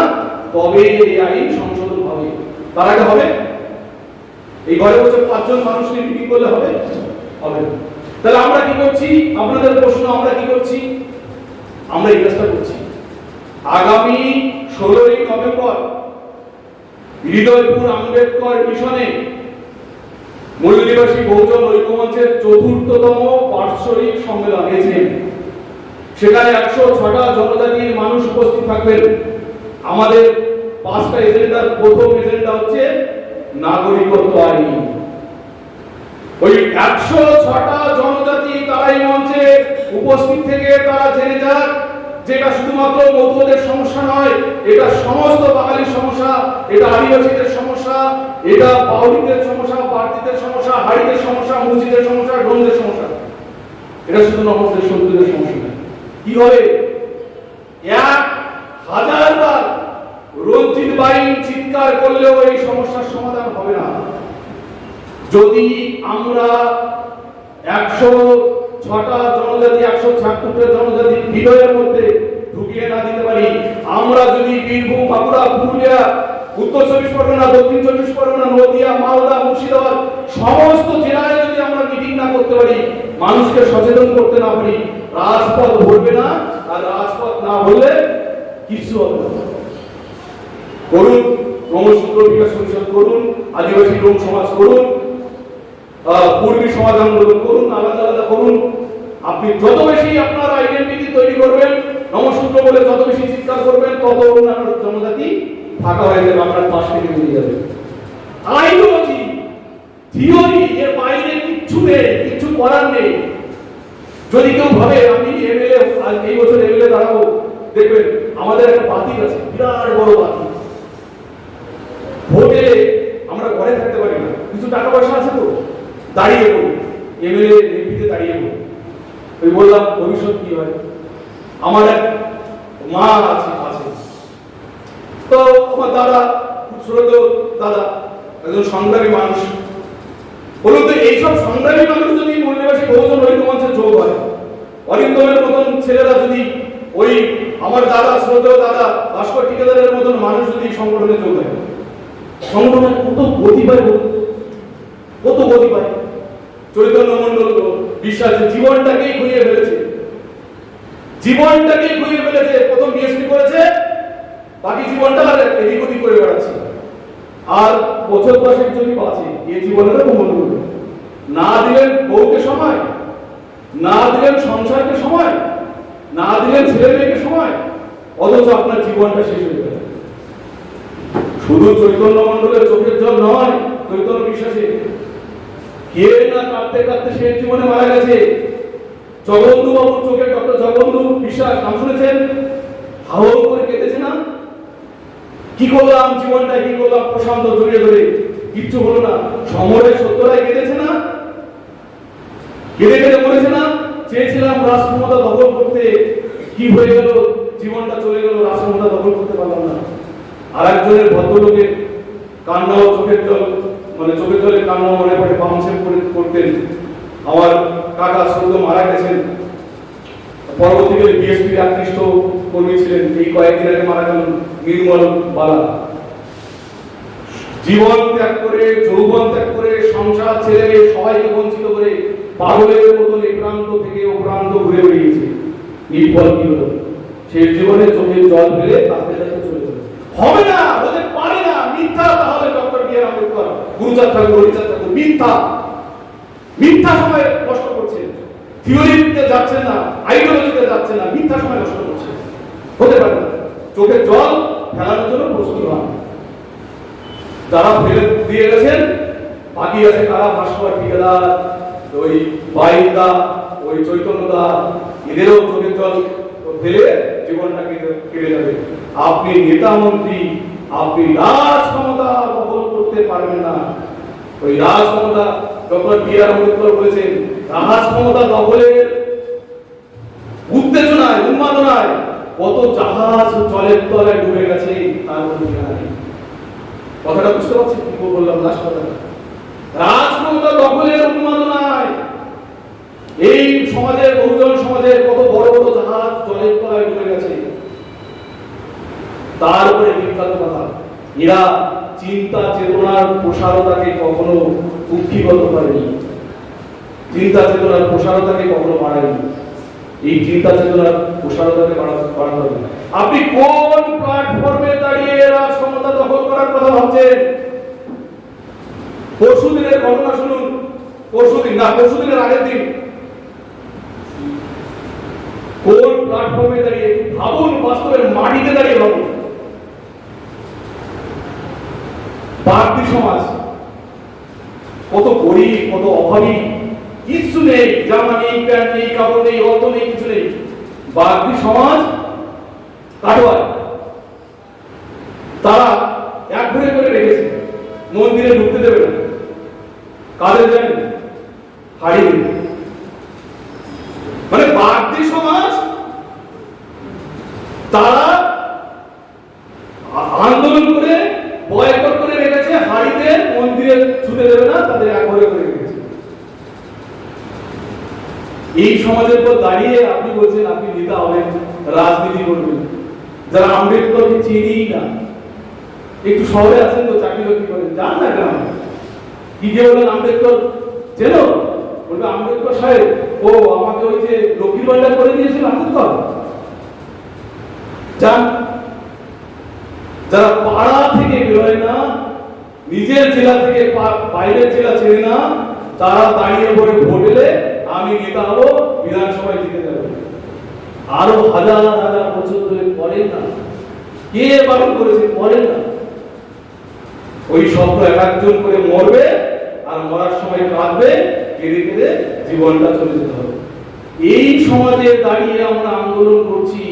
তবে এই আইন সংশোধন হবে। তার আগে হবে? এই ঘরে বসে 5 জন মানুষকে মিটিং করলে হবে? হবে না। তাহলে আমরা কি করছি? আপনাদের প্রশ্ন, আমরা কি করছি? আমরা এই কাজটা করছি। আগামী 16ই নভেম্বর হৃদয়পুর আম্বেদকর মিশনে মূলনিবাসী বহুজন ঐক্যমঞ্চের 4র্থতম বার্ষিক সম্মেলন এসএম। সেখানে 106টা জনজাতির মানুষ উপস্থিত থাকবেন। আমাদের 5টা এজেন্ডার প্রথম এজেন্ডা হচ্ছে নাগরিকত্ব আইন। ওই 106টা জনজাতি তারাই মঞ্চে উপস্থিত থেকে তারা জেনে যাক যেটা শুধুমাত্র মতুয়াদের সমস্যা নয়, এটা সমস্ত বাঙালির সমস্যা, এটা আদিবাসীদের সমস্যা, এটা বাউরিদের সমস্যা, পার্টিদের সমস্যা, হাড়িদের সমস্যা, মুজিদের সমস্যা, ডোমদের সমস্যা। এটা শুধু নমস্তের শত্রুদের সমস্যা নয়। কি হবে? 1000 বার রঞ্জিত বাইন চিৎকার করলেও এই সমস্যার সমাধান হবে না। যদি আমরা 106টা জনজাতি, 176টা জনজাতি হৃদয়ের মধ্যে ঢুকিয়ে না দিতে পারি, আমরা যদি বীরভূম, বাঁকুড়া, পুরুলিয়া, উত্তর 24 পরগনা, দক্ষিণ 24 পরগনা, নদিয়া, মালদা, মুর্শিদাবাদ সমস্ত জেলায় যদি আমরা মিটিং না করতে পারি, মানুষকে সচেতন করতে না পারি, রাজপথ ভরবে না। আর রাজপথ না ভরলে কিছু হবে না। করুন, নমশূদ্র বিকাশ পরিষদ করুন, আদিবাসী লোক সমাজ করুন, পূর্বী সমাজ আন্দোলন করুন, আলাদা আলাদা করুন। আপনি যত বেশি আপনার আইডেন্টিটি তৈরি করবেন, নমশূদ্র বলে যত বেশি চিৎকার করবেন, তত অন্যান্য জনজাতি ফাঁকা হয়ে যাবে, আপনার পাশ থেকে বেরিয়ে যাবে। আইডিওলজি, থিওরি, এর বাইরে কিচ্ছু নেই, কিচ্ছু করার নেই। যদি কেউ ভাবে আমি এমএলএ, এই বছর এমএলএ দাঁড়াবো, দেখবেন আমাদের একটা বাতিক আছে, বিরাট বড় বাতিক। ভোটে আমরা ঘরে থাকতে পারি না, কিছু টাকা পয়সা আছে তো দাঁড়িয়ে পড়ি, এমএলএ এমপিতে দাঁড়িয়ে পড়ি। ওই বললাম ভবিষ্যৎ কি হয়। আমার এক মা আছে, তো আমার দাদা, খুব শ্রদ্ধেয় দাদা, একজন সংগ্রামী মানুষ। বলুন তো, এইসব সংগ্রামী মানুষ যদি মূলনিবাসী বহুজন ঐক্যমঞ্চে যোগ হয়, অরিন্দমের মতন ছেলেরা যদি, ওই আমার দাদা, শ্রদ্ধেয় দাদা ভাস্কর ঠিকাদারের মতন মানুষ যদি সংগঠনে যোগ হয়, সংগঠনে কত গতি পায়, কত গতি পায়। চৈতন্য মণ্ডল বিশ্বাস জীবনটাকেই ঘুরিয়ে ফেলেছে, জীবনটাকেই ঘুরিয়ে ফেলেছে। প্রথম বিএসপি করেছে, বাকি জীবনটা এদিক ওদিক করে বেড়াচ্ছে। আর বছর 10 যদি বাঁচে, এই জীবনেরও মনে করবে না। দিলেন বউকে সময়, না দিলেন সংসারকে সময়, না দিলেন ছেলে মেয়েকে সময়, অথচ আপনার জীবনটা শেষ হয়ে গেল। শুধু চৈতন্য মণ্ডলের চোখের জল নয়, চৈতন্য বিশ্বাসে কে না কাঁদতে কাঁদতে শেষ জীবনে মারা গেছে। জগবন্ধু বাবুর চোখে, ডক্টর জগবন্ধু বিশ্বাস নাম শুনেছেন? হাও করে কেঁদেছে না? কি করলাম জীবনটা, কি করলাম, প্রশান্ত জড়িয়ে ধরে, কিচ্ছু হলো না। সমরের সত্যরাই কেঁদেছে না? কেঁদে কেঁদে মরেছে না? চেয়েছিলাম রাজক্ষমতা দখল করতে, কি হয়ে গেল, জীবনটা চলে গেল, রাজক্ষমতা দখল করতে পারলাম না। আর একজনের ভদ্রলোকের কান্নাও চোখের জল, মানে চোখের জলে কান্নাও মনে পড়ে, বাউন্সেল করতেন। আমার কাকা শ্রদ্ধ মারা গেছেন, পরবর্তীকালে বিএসপির আকৃষ্ট কর্মী ছিলেন। এই কয়েকদিন আগে মারা গেলেন নির্মল বালা। জীবন ত্যাগ করে, যৌবন ত্যাগ করে, সংসার ছেড়ে সবাইকে বঞ্চিত করে পাগলের মতন এ প্রান্ত থেকে ও প্রান্ত ঘুরে বেরিয়েছে। এই ফল কি হলো? সে জীবনে চোখের জল ফেলে তাকে চলে গেল। হবে না, হতে পারে না, মিথ্যা। তাহলে ডক্টর বি আর আম্বেদকর, গুরুচাঁদ ঠাকুর, হরিচাঁদ ঠাকুর মিথ্যা মিথ্যা সময় নষ্ট করছে। থিওরিতে যাচ্ছেন না, আইডিওলজিতে যাচ্ছেন না, মিথ্যা সময় নষ্ট করছে। হতে পারে না। চোখের জল ফেলানোর জন্য প্রস্তুত হন। যারা ফেলে দিয়ে গেছেন, বাকি আছে কারা? ভাস্কর, ঠিকাদার, ওই বাইন্দা, ওই চৈতন্যদা, এদেরও চোখের জল ফেলে জীবনটা কেটে যাবে। আপনি নেতা মন্ত্রী, আপনি রাজ ক্ষমতা দখল করতে পারবেন না। ওই রাজ ক্ষমতা ডক্টর বি আর আম্বেদকর বলেছেন, রাজ ক্ষমতা দখলের উত্তেজনায়, উন্মাদনায় কত জাহাজ জলের তলায় ডুবে গেছে তার কোনো ঠিকানা নেই। কথাটা বুঝতে পারছেন কি বললাম? লাস্ট কথাটা, রাজ ক্ষমতা দখলের উন্মাদনায় এই সমাজের, বহুজন সমাজের কত বড় বড় জাহাজ জলের তলায় ডুবে গেছে। তার উপরে বিখ্যাত কথা, এরা চিন্তা চেতনার প্রসারতাকে কখনো কুক্ষিগত করেনি, চিন্তা চেতনার প্রসারতাকে কখনো বাড়ায়নি। এই চিন্তা চেতনার প্রসারতাকে বাড়াতে হবে। আপনি কোন প্ল্যাটফর্মে দাঁড়িয়ে রাজ ক্ষমতা দখল করার কথা ভাবছেন? পরশুদিনের ঘটনা শুনুন। পরশুদিনের আগের দিন কোন প্ল্যাটফর্মে দাঁড়িয়ে ভাবুন, বাস্তবের মাটিতে দাঁড়িয়ে ভাবুন। বাগদি সমাজ কত গরিব, কত অভাবী, কিছু নেই, জামা নেই, প্যান্ট নেই, কাপড় নেই, অর্থ নেই, কিছু নেই। বাগদি সমাজ কাটোয়ায় তারা এক ঘরে করে রেখেছে, মন্দিরে ঢুকতে দেবে না। কাদের জানেন? হাড়ি দেবে। মানে বাগদি সমাজ তারা আন্দোলন করে বয়কট করে রেখেছে, হাড়িতে মন্দিরে ছুটে দেবে না, তাদের এক ঘরে করে রেখেছে। এই সমাজের পর দাঁড়িয়ে আপনি বলছেন আপনি নেতা হবেন, রাজনীতি করবেন। যারা আম্বেদকরকে চিনিই না, একটু শহরে আছেন তো, চাকরি বাকরি করেন, যান না গ্রাম, কি যে বলেন আম্বেদকর চেনো? বলবে আম্বেদকর সাহেব, ও আমাকে ওই যে লক্ষ্মীর ভান্ডার করে দিয়েছিল আম্বেদকর। যান। যারা পাড়া থেকে বেরোয় না, নিজের জেলা থেকে বাইরের জেলা ছেড়ে না, তারা দাঁড়িয়ে পড়ে ভোট এলে আমি নেতা হবো, বিধানসভায় জিতে যাবো। আরো হাজার হাজার বছর ধরে করেন না। কে বারণ করেছে? করেন না। ওই শব্দ এক একজন করে মরবে, আর মরার সময় কাঁদবে, কেঁদে কেঁদে জীবনটা চলে যেতে হবে। এই সমাজে দাঁড়িয়ে আমরা আন্দোলন করছি।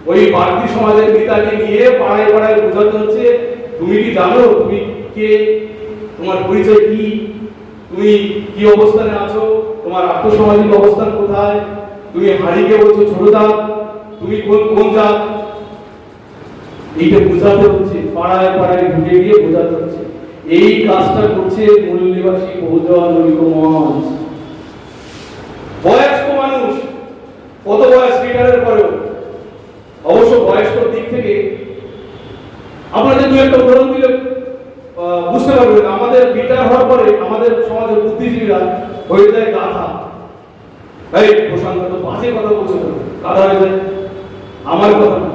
ওই বাগদি সমাজের নেতাকে নিয়ে পাড়ায় পাড়ায় বোঝাতে হচ্ছে, তুমি কি জানো তুমি কে, তোমার পরিচয় কি, তুমি কি অবস্থানে আছো, তোমার আত্মসামাজিক অবস্থান কোথায়, তুমি হারিকে বলছো ছোট জাত, তুমি কোন জাত, এইটা বোঝাতে হচ্ছে। পাড়ায় পাড়ায় ঢুকে গিয়ে বোঝাতে হচ্ছে। এই কাজটা করছে মূল নিবাসী বহুজন ঐক্য মঞ্চ। বয়স্ক মানুষ, কত বয়স রিটায়ারের পরেও, অবশ্য বয়স্ক দিক থেকে আপনাদের দু একটা উদাহরণ দিলে বুঝতে পারবেন। আমাদের রিটায়ার হওয়ার পরে আমাদের সমাজের বুদ্ধিজীবীরা হয়ে যায় গাধা। এই প্রশান্ত তো বাজে কথা বলছে, গাধা হয়ে যায়। আমার কথা না,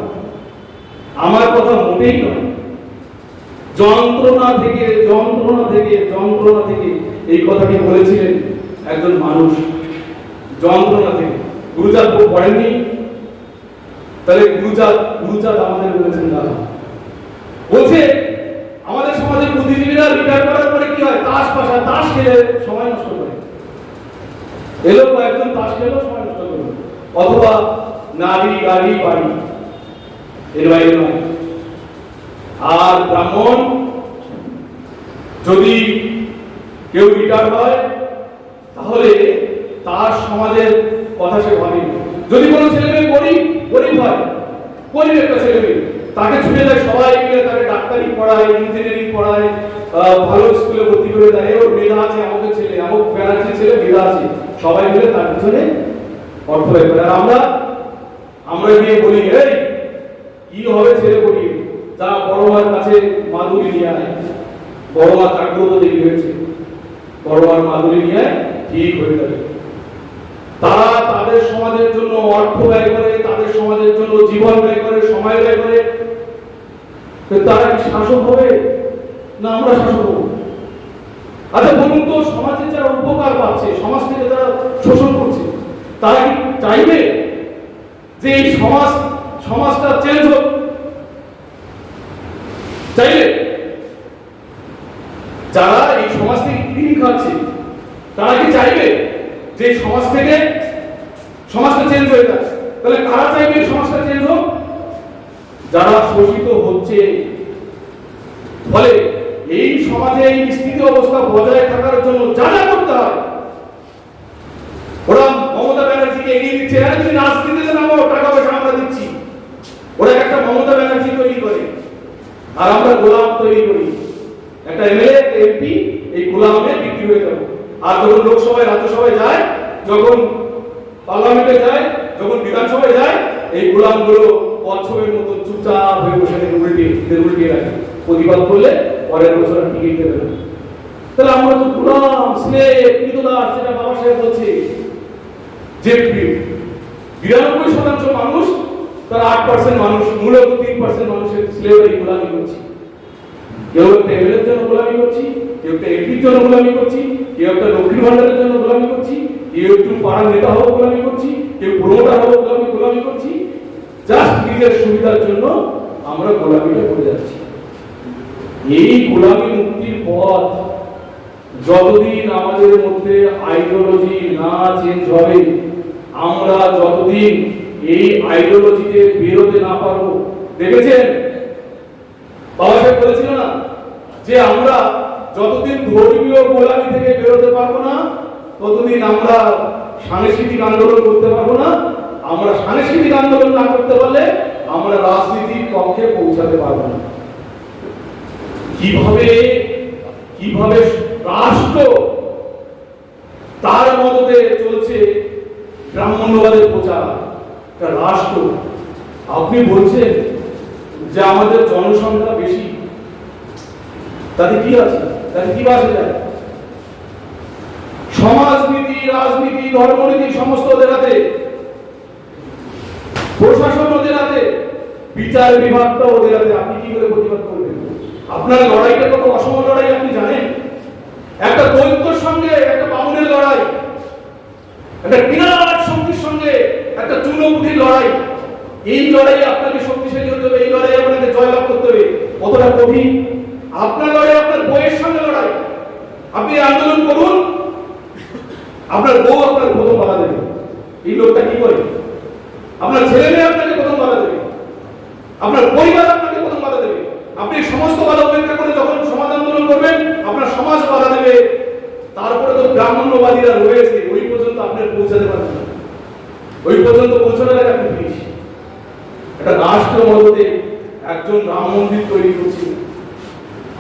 আমার কথা মোটেই নয়। যন্ত্রণা থেকে যন্ত্রণা থেকে যন্ত্রণা থেকে এই কথাটি বলেছিলেন একজন মানুষ। যন্ত্রণা থেকে। গুরুচাঁদ পড়েননি? তাহলে গুরুচাঁদ আমাদের বলেছেন দাদা। বলছে আমাদের সমাজের বুদ্ধিজীবীরা রিটায়ার করার পরে কি হয়? তাস খেলে সময় নষ্ট করে। এলো কয়েকজন তাস খেলো, সময় নষ্ট করলো। অথবা নারী, গাড়ি, বাড়ি, এর বাইরে নয়। আর ব্রাহ্মণ যদি কেউ রিটায়ার হয়, তাহলে তার সমাজের কথা সে ভাবে। যদি কোনো ছেলে মেয়ে গরিব হয়, গরিব একটা ছেলে মেয়ে, তাকে ছুটে যায় সবাই মিলে, তাকে ডাক্তারি পড়ায়, ইঞ্জিনিয়ারিং পড়ায়, ভালো স্কুলে ভর্তি করে দেয়। ওর মেধা আছে, আমাদের ছেলে, আমার ব্যানার্জির ছেলে মেধা আছে, সবাই মিলে তার পিছনে অর্থ ব্যয় করে। আর আমরা গিয়ে বলি, এই কি হবে ছেলে পড়িয়ে, যা বড় মার কাছে মাদুরি নিয়ে আয়, বড় মা জাগ্রত দেবী হয়েছে, বড় মার মাদুলি নিয়ে ঠিক হয়ে যাবে। তারা তাদের সমাজের জন্য অর্থ ব্যয় করে, তাদের সমাজের জন্য জীবন ব্যয় করে, সময় ব্যয় করে। তারা কি শাসক হবে না আমরা শাসক হব? আচ্ছা বলুন তো, সমাজে যারা উপকার পাচ্ছে, সমাজ থেকে যারা শোষণ করছে, তারা কি চাইবে যে এই সমাজটা চেঞ্জ হোক? চাইবে? যারা এই সমাজ থেকে কিনে খাচ্ছে তারা কি চাইবে যে সমাজটা চেঞ্জ হয়ে যায়? তাহলে কারা চাইবে সমাজটা চেঞ্জ হোক? যারা শোষিত হচ্ছে। ফলে এই সমাজে এই স্থিতি অবস্থা বজায় থাকার জন্য যা যা করতে হয়, ওরা মমতা ব্যানার্জিকে এগিয়ে দিচ্ছে। হ্যাঁ, তুমি রাজনীতিতে নামো, টাকা পয়সা আমরা দিচ্ছি। ওরা একটা মমতা ব্যানার্জি তৈরি করে, আর আমরা গোলাম তৈরি করি। একটা এমএলএ, এমপি, এই গোলামে বিক্রি হয়ে যাবে। আর যখন লোকসভায়, রাজ্যসভায় যায়, যখন পার্লামেন্টে যায়, যখন বিধানসভায় যায়, এই গোলামগুলো কচ্ছপের মতো চুপচাপ হয়ে বসে থেকে উল্টিয়ে রাখে। প্রতিবাদ করলে পরের বছর টিকিট দেবে না। তাহলে আমরা তো গোলাম, স্লেভ, কৃতদাস, যেটা বাবা সাহেব বলছে যে 92% মানুষ, তার 8% মানুষ, মূলত 3% মানুষের স্লেভারি, গোলামি করছে। কেউ একটা এমএলএর জন্য গোলামি করছি, কেউ একটা এমপির জন্য গোলামি করছি, কেউ একটা লক্ষ্মীর ভান্ডারের জন্য গোলামি করছি, কেউ একটু পাড়ার নেতা হবো গোলামি করছি, কেউ প্রমোটার হবো গোলামি করছি। জাস্ট নিজের সুবিধার জন্য আমরা গোলামিটা করে যাচ্ছি। এই গোলামি মুক্তির পথ যতদিন আমাদের মধ্যে আইডিওলজি না চেঞ্জ হবে, আমরা যতদিন এই আইডিওলজিতে বেরোতে না পারবো। দেখেছেন বাবা সাহেব বলেছিল না যে আমরা যতদিন ধর্মীয় গোলামি থেকে বেরোতে পারবো না, ততদিন আমরা সাংস্কৃতিক আন্দোলন করতে পারবো না। আমরা সাংস্কৃতিক আন্দোলন না করতে পারলে আমরা রাজনীতির পক্ষে পৌঁছাতে পারবো না। কিভাবে রাষ্ট্র তার মদতে চলছে ব্রাহ্মণ্যবাদের প্রচার। রাষ্ট্র, আপনি বলছেন যে আমাদের জনসংখ্যা বেশি, তাতে কি আছে? তাতে কি বাসে যায়? সমাজনীতি, রাজনীতি, ধর্মনীতি সমস্ত ওদের হাতে, প্রশাসন ওদের হাতে, বিচার বিভাগটা ওদের হাতে। আপনি কি করে প্রতিবাদ করবেন? আপনার লড়াইটা কত অসম লড়াই আপনি জানেন? একটা দৈত্যের সঙ্গে একটা বামুনের লড়াই, একটা বিরাট শক্তির সঙ্গে একটা চুনোপুটির লড়াই। এই লড়াইয়ে আপনাকে শক্তিশালী হতে হবে, এই লড়াইয়ে আপনাকে জয়লাভ করতে হবে। কতটা কঠিন! আপনার লড়াই আপনার বইয়ের সঙ্গে লড়াই। আপনি আন্দোলন করুন, আপনার বউ আপনার প্রথম বাধা দেবে। এই লোকটা কি করে? আপনার ছেলে মেয়ে আপনাকে প্রথম বাধা দেবে, আপনার পরিবার আপনাকে প্রথম বাধা দেবে। আপনি সমস্ত বাধা উপেক্ষা করে যখন সমাজ আন্দোলন করবেন, আপনার সমাজ বাধা দেবে। তারপরে তো ব্রাহ্মণ্যবাদীরা রয়েছে, ওই পর্যন্ত আপনার পৌঁছাতে পারবেন না। ওই পর্যন্ত পৌঁছানোর আগে আপনি ফিনিশ। একটা রাষ্ট্র মদতে একজন রাম মন্দির তৈরি করছে,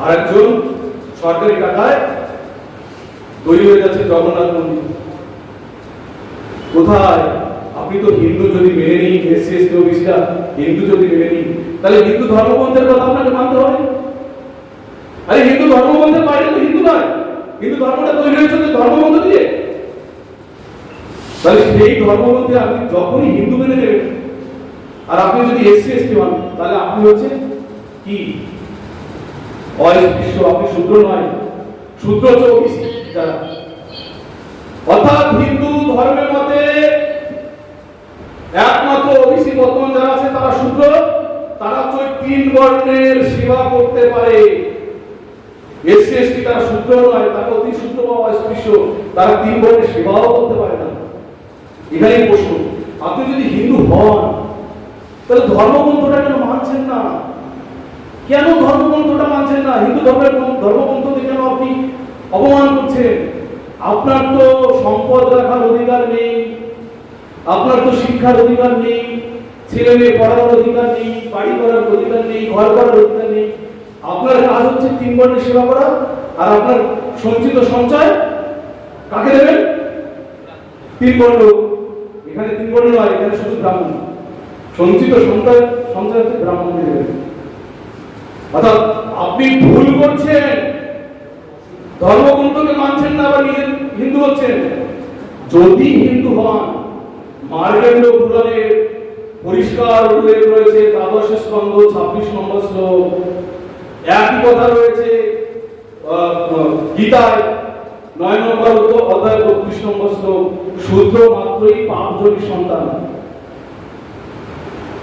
আর একজন সরকারি টাকায় তৈরি হয়ে যাচ্ছে জগন্নাথ মন্দির। কোথায়? আপনি তো হিন্দু যদি মেনে নিন, এসসি এসটি ওবিসিরা হিন্দু যদি মেনে নিন, তাহলে হিন্দু ধর্মগ্রন্থের কথা আপনাকে মানতে হবে। আরে হিন্দু ধর্মগ্রন্থের বাইরে তো হিন্দু নয়। হিন্দু ধর্মটা তৈরি হয়েছে ধর্মগ্রন্থ দিয়ে। তাহলে সেই ধর্মগ্রন্থে আপনি যখনই হিন্দু মেনে নেবেন, আর আপনি যদি এসসি এসটি হন, তাহলে আপনি হচ্ছেন কি? অস্পৃশ্য। আপনি শূদ্র নয়, শূদ্র হচ্ছে ওবিসি যারা। অর্থাৎ হিন্দু ধর্মের মতে একমাত্র ওবিসি বর্তমান যারা আছে তারা শূদ্র। তারা 3 বর্ণের সেবা করতে পারে। এসসি এসটি তারা শূদ্র নয়, তারা অতি শূদ্র বা অস্পৃশ্য, তারা 3 বর্ণের সেবাও করতে পারে না। এখানেই প্রশ্ন, আপনি যদি হিন্দু হন তাহলে ধর্মগ্রন্থটা কেন মানছেন না? কেন ধর্মগ্রন্থটা মানছেন না? হিন্দু ধর্মগ্রন্থকে কেন আপনি অপমান করছেন? আপনার তো সম্পদ রাখার অধিকার নেই, আপনার তো শিক্ষার অধিকার নেই, ছেলে মেয়ে পড়ানোর অধিকার নেই, বাড়ি করার অধিকার নেই, ঘর করার অধিকার নেই। আপনার কাজ হচ্ছে 3 বর্ণের সেবা করা, আর আপনার সঞ্চিত সঞ্চয় কাকে দেবেন? 3 বর্ণ। এখানে 3 বর্ণ নয়, এখানে শুধু ব্রাহ্মণ। সঞ্চিত সঞ্চয় হচ্ছে ব্রাহ্মণকে দেবেন। অর্থাৎ আপনি ভুল করছেন। ধর্মগ্রন্থকে মানছেন না, আবার নিজের হিন্দু হচ্ছেন। যদি হিন্দু হন, মার্গেন্দ্র পুরাণে পরিষ্কার উল্লেখ রয়েছে, দ্বাদশ স্কন্ধ 26 নম্বর শ্লোক, একই কথা রয়েছে গীতায় 9 নম্বর অধ্যায় 32 নম্বর শ্লোক, শূদ্র মাত্রই পাপজননী সন্তান।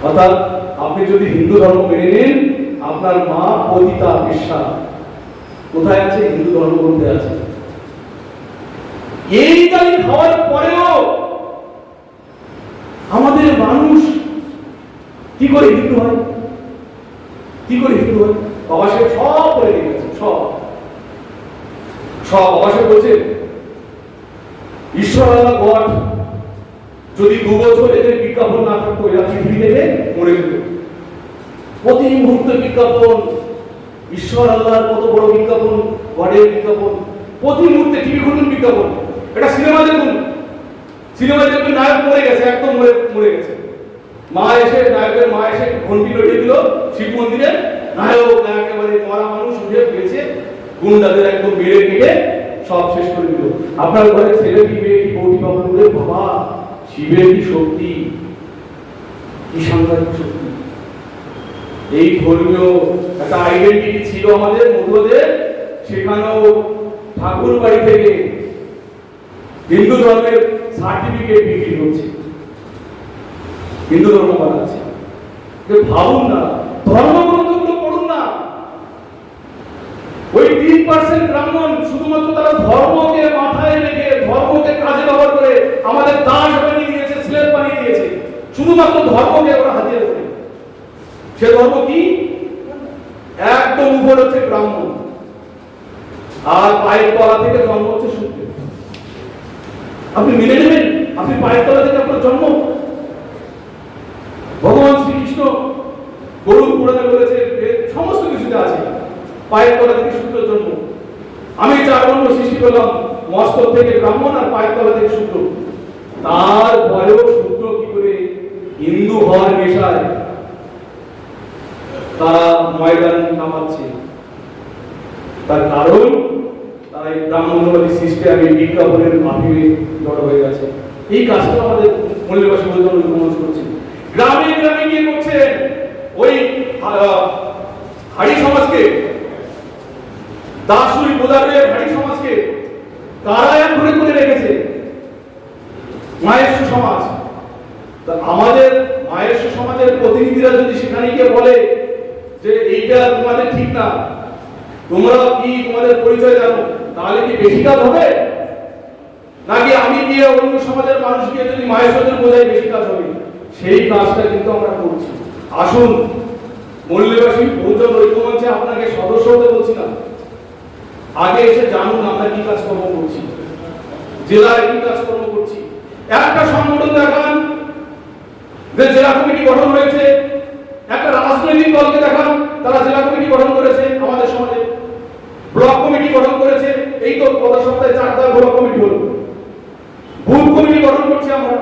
অর্থাৎ আপনি যদি হিন্দু ধর্ম মেনে নেন, আপনার মা পতিতা বেশ্যা। কোথায় আছে? হিন্দু ধর্মগ্রন্থে আছে। এই গালি খাওয়ার পরেও আমাদের মানুষ কি করে হিন্দু হয়? কি করে হিন্দু হয়? বাবা সাহেব সব করে দিয়েছে, সব সব বাবা সাহেব বলছেন, ঈশ্বর আল্লাহ গড যদি 2 বছর এদের বিজ্ঞাপন না থাকতো, এরা পৃথিবী থেকে মরে যেত। প্রতি মুহূর্তে বিজ্ঞাপন, ঈশ্বর আল্লাহর কত বড় বিজ্ঞাপন, গডের বিজ্ঞাপন, প্রতি মুহূর্তে টিভি খুলুন বিজ্ঞাপন। এটা সিনেমা দেখুন, সিনেমা দেখুন, নায়ক মরে গেছে, একদম মরে গেছে, নায়কের মা এসে ঘন্টি লড়িয়ে দিল শিব মন্দিরে, নায়ক একেবারে মরা মানুষ উঠে গেছে, গুন্ডাদের একদম মেরে কেটে সব শেষ করে দিল। আপনার ঘরে ছেলে কি মেয়ে কি বউটি বাবুরে, বাবা শিবের কি শক্তি, কি সাংঘাতিক শক্তি। এই ধর্মীয় একটা আইডেন্টিটি ছিল আমাদের মধ্যে, সেখানেও ঠাকুর বাড়ি থেকে হিন্দু ধর্মের সার্টিফিকেট বিক্রি হচ্ছে, হিন্দু ধর্ম বানাচ্ছে। ভাবুন না, ধর্মগ্রন্থগুলো পড়ুন না। ওই 3% ব্রাহ্মণ শুধুমাত্র তারা ধর্মকে মাথায় রেখে, ধর্মকে কাজে ব্যবহার করে আমাদের দাস বানিয়ে দিয়েছে, স্লেভ বানিয়ে দিয়েছে, শুধুমাত্র ধর্মকে ওরা হাতিয়ে করে। সে ধর্ম কি? একদম উপর হচ্ছে ব্রাহ্মণ, আর পায়ের তলা থেকে জন্ম হচ্ছে সূত্র। আপনি মেনে নেবেন? আপনি পায়ের তলা থেকে আপনার জন্ম? ভগবান শ্রীকৃষ্ণ গরুড় পুরাণে বলেছে, সমস্ত কিছুতে আছে, পায়ের তলা থেকে সূত্র জন্ম। আমি 4 বর্ণ সৃষ্টি করলাম, মস্তক থেকে ব্রাহ্মণ আর পায়ের তলা থেকে সূত্র। তারপরেও সূত্র কি করে হিন্দু হওয়ার নেশায় তারা ময়দান কামাচ্ছে? তার কারণ তারা এই ব্রাহ্মণবাদী সিস্টেমে বিজ্ঞাপনের মাফিয়ে জড়ো হয়ে গেছে। এই কাজটা আমাদের মূল্যবাসী মানুষ করছে। গ্রামে গ্রামে গিয়ে করছে ওই হাড়ি সমাজকে, দাসুই বোদারের হাড়ি সমাজকে কারা এক করে রেখেছে? মায়ের সমাজ। আমাদের মায়ের সমাজের প্রতিনিধিরা যদি সেখানে গিয়ে বলে যে এইটা তোমাদের ঠিক না, তোমরা কি তোমাদের পরিচয় জানো, তাহলে কি বেশি কাজ হবে? নাকি আমি গিয়ে অন্য সমাজের মানুষ গিয়ে যদি মায়ের সাথে বোঝাই বেশি কাজ হবে? সেই কাজটা কিন্তু আমরা করছি। আসুন, মূল্যবাসী বহুজন ঐক্যমঞ্চে আপনাকে সদস্য হতে বলছি না, আগে এসে জানুন আমরা কি কাজকর্ম করছি, জেলায় কি কাজকর্ম করছি। একটা সংগঠন দেখান যে জেলা কমিটি গঠন হয়েছে, একটা রাজনৈতিক দলকে দেখান তারা জেলা কমিটি গঠন করেছে, আমাদের সমাজে ব্লক কমিটি গঠন করেছে। এই তো গত সপ্তাহে 4টা ব্লক কমিটি হলো। বুথ কমিটি গঠন করছি আমরা,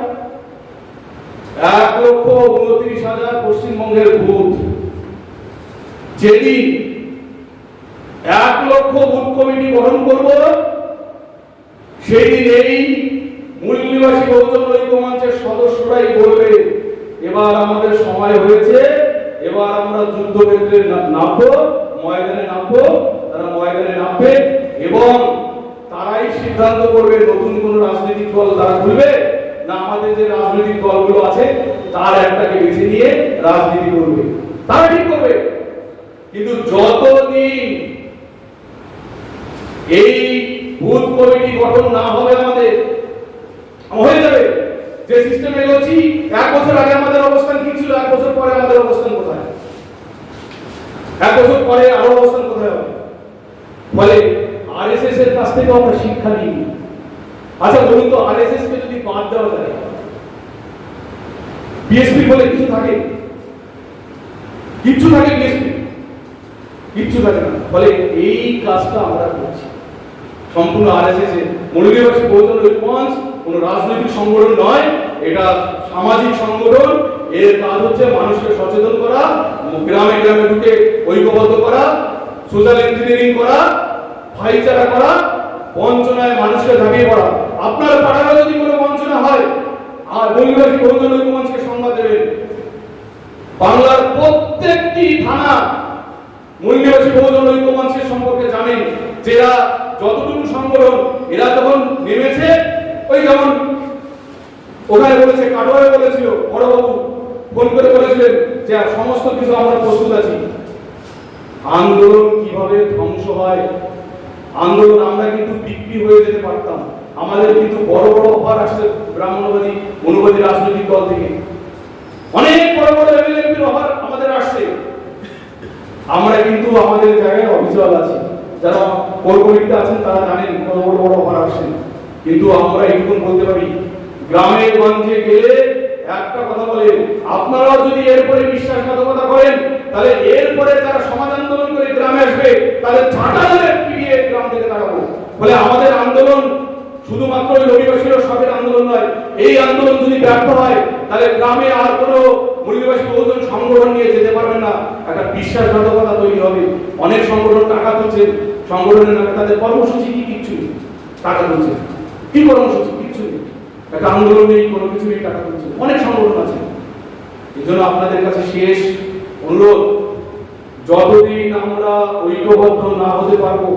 1,29,000 পশ্চিমবঙ্গের বুথ। যেদিন 1 লক্ষ বুথ কমিটি গঠন করব, সেই দিন এই মূল্যবাসী বহুজন ঐক্যমঞ্চের সদস্যরাই বলবে এবার আমাদের সময় হয়েছে, এবার আমরা যুদ্ধক্ষেত্রে নামবো, ময়দানে নামবো। তারা ময়দানে নামবে এবং তারাই সিদ্ধান্ত করবে নতুন কোন রাজনৈতিক দল তারা খুলবে না আমাদের যে রাজনৈতিক দলগুলো আছে তার একটাকে বেছে নিয়ে রাজনীতি করবে, তারা ঠিক করবে। কিন্তু যতদিন এই বুথ কমিটি গঠন না হবে, আমাদের হয়ে যাবে যে সিস্টেম এগোচ্ছি, 1 বছর আগে আমাদের অবস্থান কি ছিল, 1 বছর পরে আমাদের অবস্থান কোথায়, 1 বছর পরে আরো অবস্থান কোথায় হবে। ফলে আরএসএস এর কাছ থেকে আমরা শিক্ষা নিই। আচ্ছা বলুন তো, আরএসএস কে যদি বাদ দেওয়া যায়, বিএসপি বলে কিছু থাকে? কিছু থাকে বিএসপি? কিছু থাকে না। ফলে এই কাজটা আমরা করছি সম্পূর্ণ আরএসএস এর। মৌলবাদী বহুজন ঐক্যমঞ্চ কোন রাজনৈতিক সংগঠন নয়, এটা সামাজিক সংগঠন। এর কাজ হচ্ছে মানুষকে সচেতন করা, গ্রামে গ্রামে ঢুকে ঐক্যবদ্ধ করা, সোশ্যাল ইঞ্জিনিয়ারিং করা, ভাইচারা করা, বঞ্চনায় মানুষকে ঝাঁপিয়ে পড়া। আপনার পাড়ায় যদি কোনো বঞ্চনা হয়, আর মূল্যবাহী বহুজন ঐক্যমঞ্চকে সংবাদ দেবেন। বাংলার প্রত্যেকটি থানা মূল্যবাহী বহুজন ঐক্যমঞ্চের সম্পর্কে জানেন, যে এরা যতটুকু সংগঠন, এরা যখন নেমেছে, ওই যেমন ওখানে বলেছে, কাটোয়ারে বলেছিল বড়বাবু, ফোন করে বলেছিলেন যে সমস্ত কিছু আমরা প্রস্তুত আছি। আন্দোলন কিভাবে ধ্বংস হয়, আন্দোলন আমরা কিন্তু বিক্রি হয়ে যেতে পারতাম। আমাদের কিন্তু বড় বড় অফার আসছে ব্রাহ্মণবাদী মনোবাদী রাজনৈতিক দল থেকে, অনেক বড় বড় এমএলএর অফার আমাদের আসছে। আমরা কিন্তু আমাদের জায়গায় অবিচল আছি। যারা কোর কমিটিতে আছেন তারা জানেন কত বড় বড় অফার আসছে। কিন্তু আমরা এইটুকু বলতে পারি, গ্রামে গঞ্জে গেলে একটা কথা বলে, আপনারাও যদি এরপরে বিশ্বাসঘাতকতা করেন, তাহলে এরপরে যারা সমাজ আন্দোলন করে গ্রামে আসবে, তাদের ছাঁটা ধরে পিটিয়ে গ্রাম থেকে তাড়াবো। ফলে আমাদের আন্দোলন শুধুমাত্র রবিবাসীর সবের আন্দোলন নয়। এই আন্দোলন যদি ব্যর্থ হয়, তাহলে গ্রামে আর কোনো মূল্যবাসী বহুজন সংগঠন নিয়ে যেতে পারবেন না। একটা বিশ্বাসঘাতকতা তৈরি হবে। অনেক সংগঠন টাকা তুলছে, সংগঠনের নামে তাদের কর্মসূচি কি কিচ্ছু নেই, টাকা তুলছে। কি কর্মসূচি? কিচ্ছু নেই। একটা আন্দোলন নেই, কোনো কিছু নেই, টাকা তুলছে। অনেক সংগঠন আছে। এই জন্য আপনাদের কাছে শেষ অনুরোধ, যতদিন আমরা ঐক্যবদ্ধ না হতে পারবো,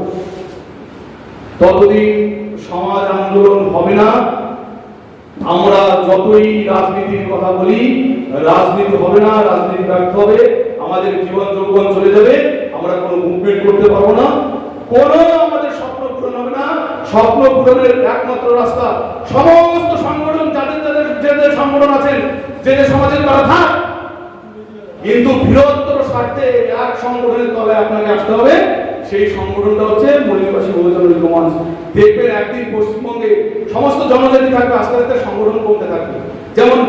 ততদিন সমাজ আন্দোলন হবে না। আমরা যতই রাজনীতির কথা বলি, রাজনীতি হবে না, রাজনীতি ব্যর্থ হবে, আমাদের জীবন যৌবন চলে যাবে, আমরা কোনো মুভমেন্ট করতে পারবো না, কোনো আমাদের স্বপ্ন পূরণ হবে না। স্বপ্ন পূরণের একমাত্র রাস্তা, সমস্ত সংগঠন যাদের যাদের যে সংগঠন আছেন, যে সমাজের তারা থাক, কিন্তু বৃহত্তর স্বার্থে এক সংগঠনের তলায় আপনাকে আসতে হবে। সেই সংগঠনটা হচ্ছে মূল্যবাসী বহুজন ঐক্যমঞ্চ। দেখবেন একদিন পশ্চিমবঙ্গে সমস্ত জনজাতি থাকবে, আস্তে আস্তে সংগঠন কমতে থাকবে। যেমন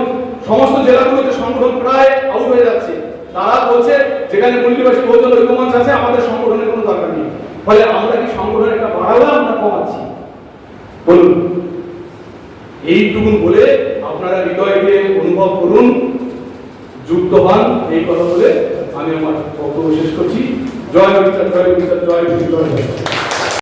সমস্ত জেলাগুলোতে সংগঠন প্রায় আউট হয়ে যাচ্ছে। তারা বলছে যেখানে মূল্যবাসী বহুজন ঐক্যমঞ্চ আছে, আমাদের সংগঠনের কোনো দরকার নেই। ফলে আমরা কি সংগঠন একটা বাড়ালাম না কমাচ্ছি? বলুন। এইটুকু বলে আপনারা হৃদয় দিয়ে অনুভব করুন, যুক্ত হন। এই কথা বলে আমি আমার বক্তব্য শেষ করছি। জয় বিচার, জয় বিচার, জয় বিচার, জয়।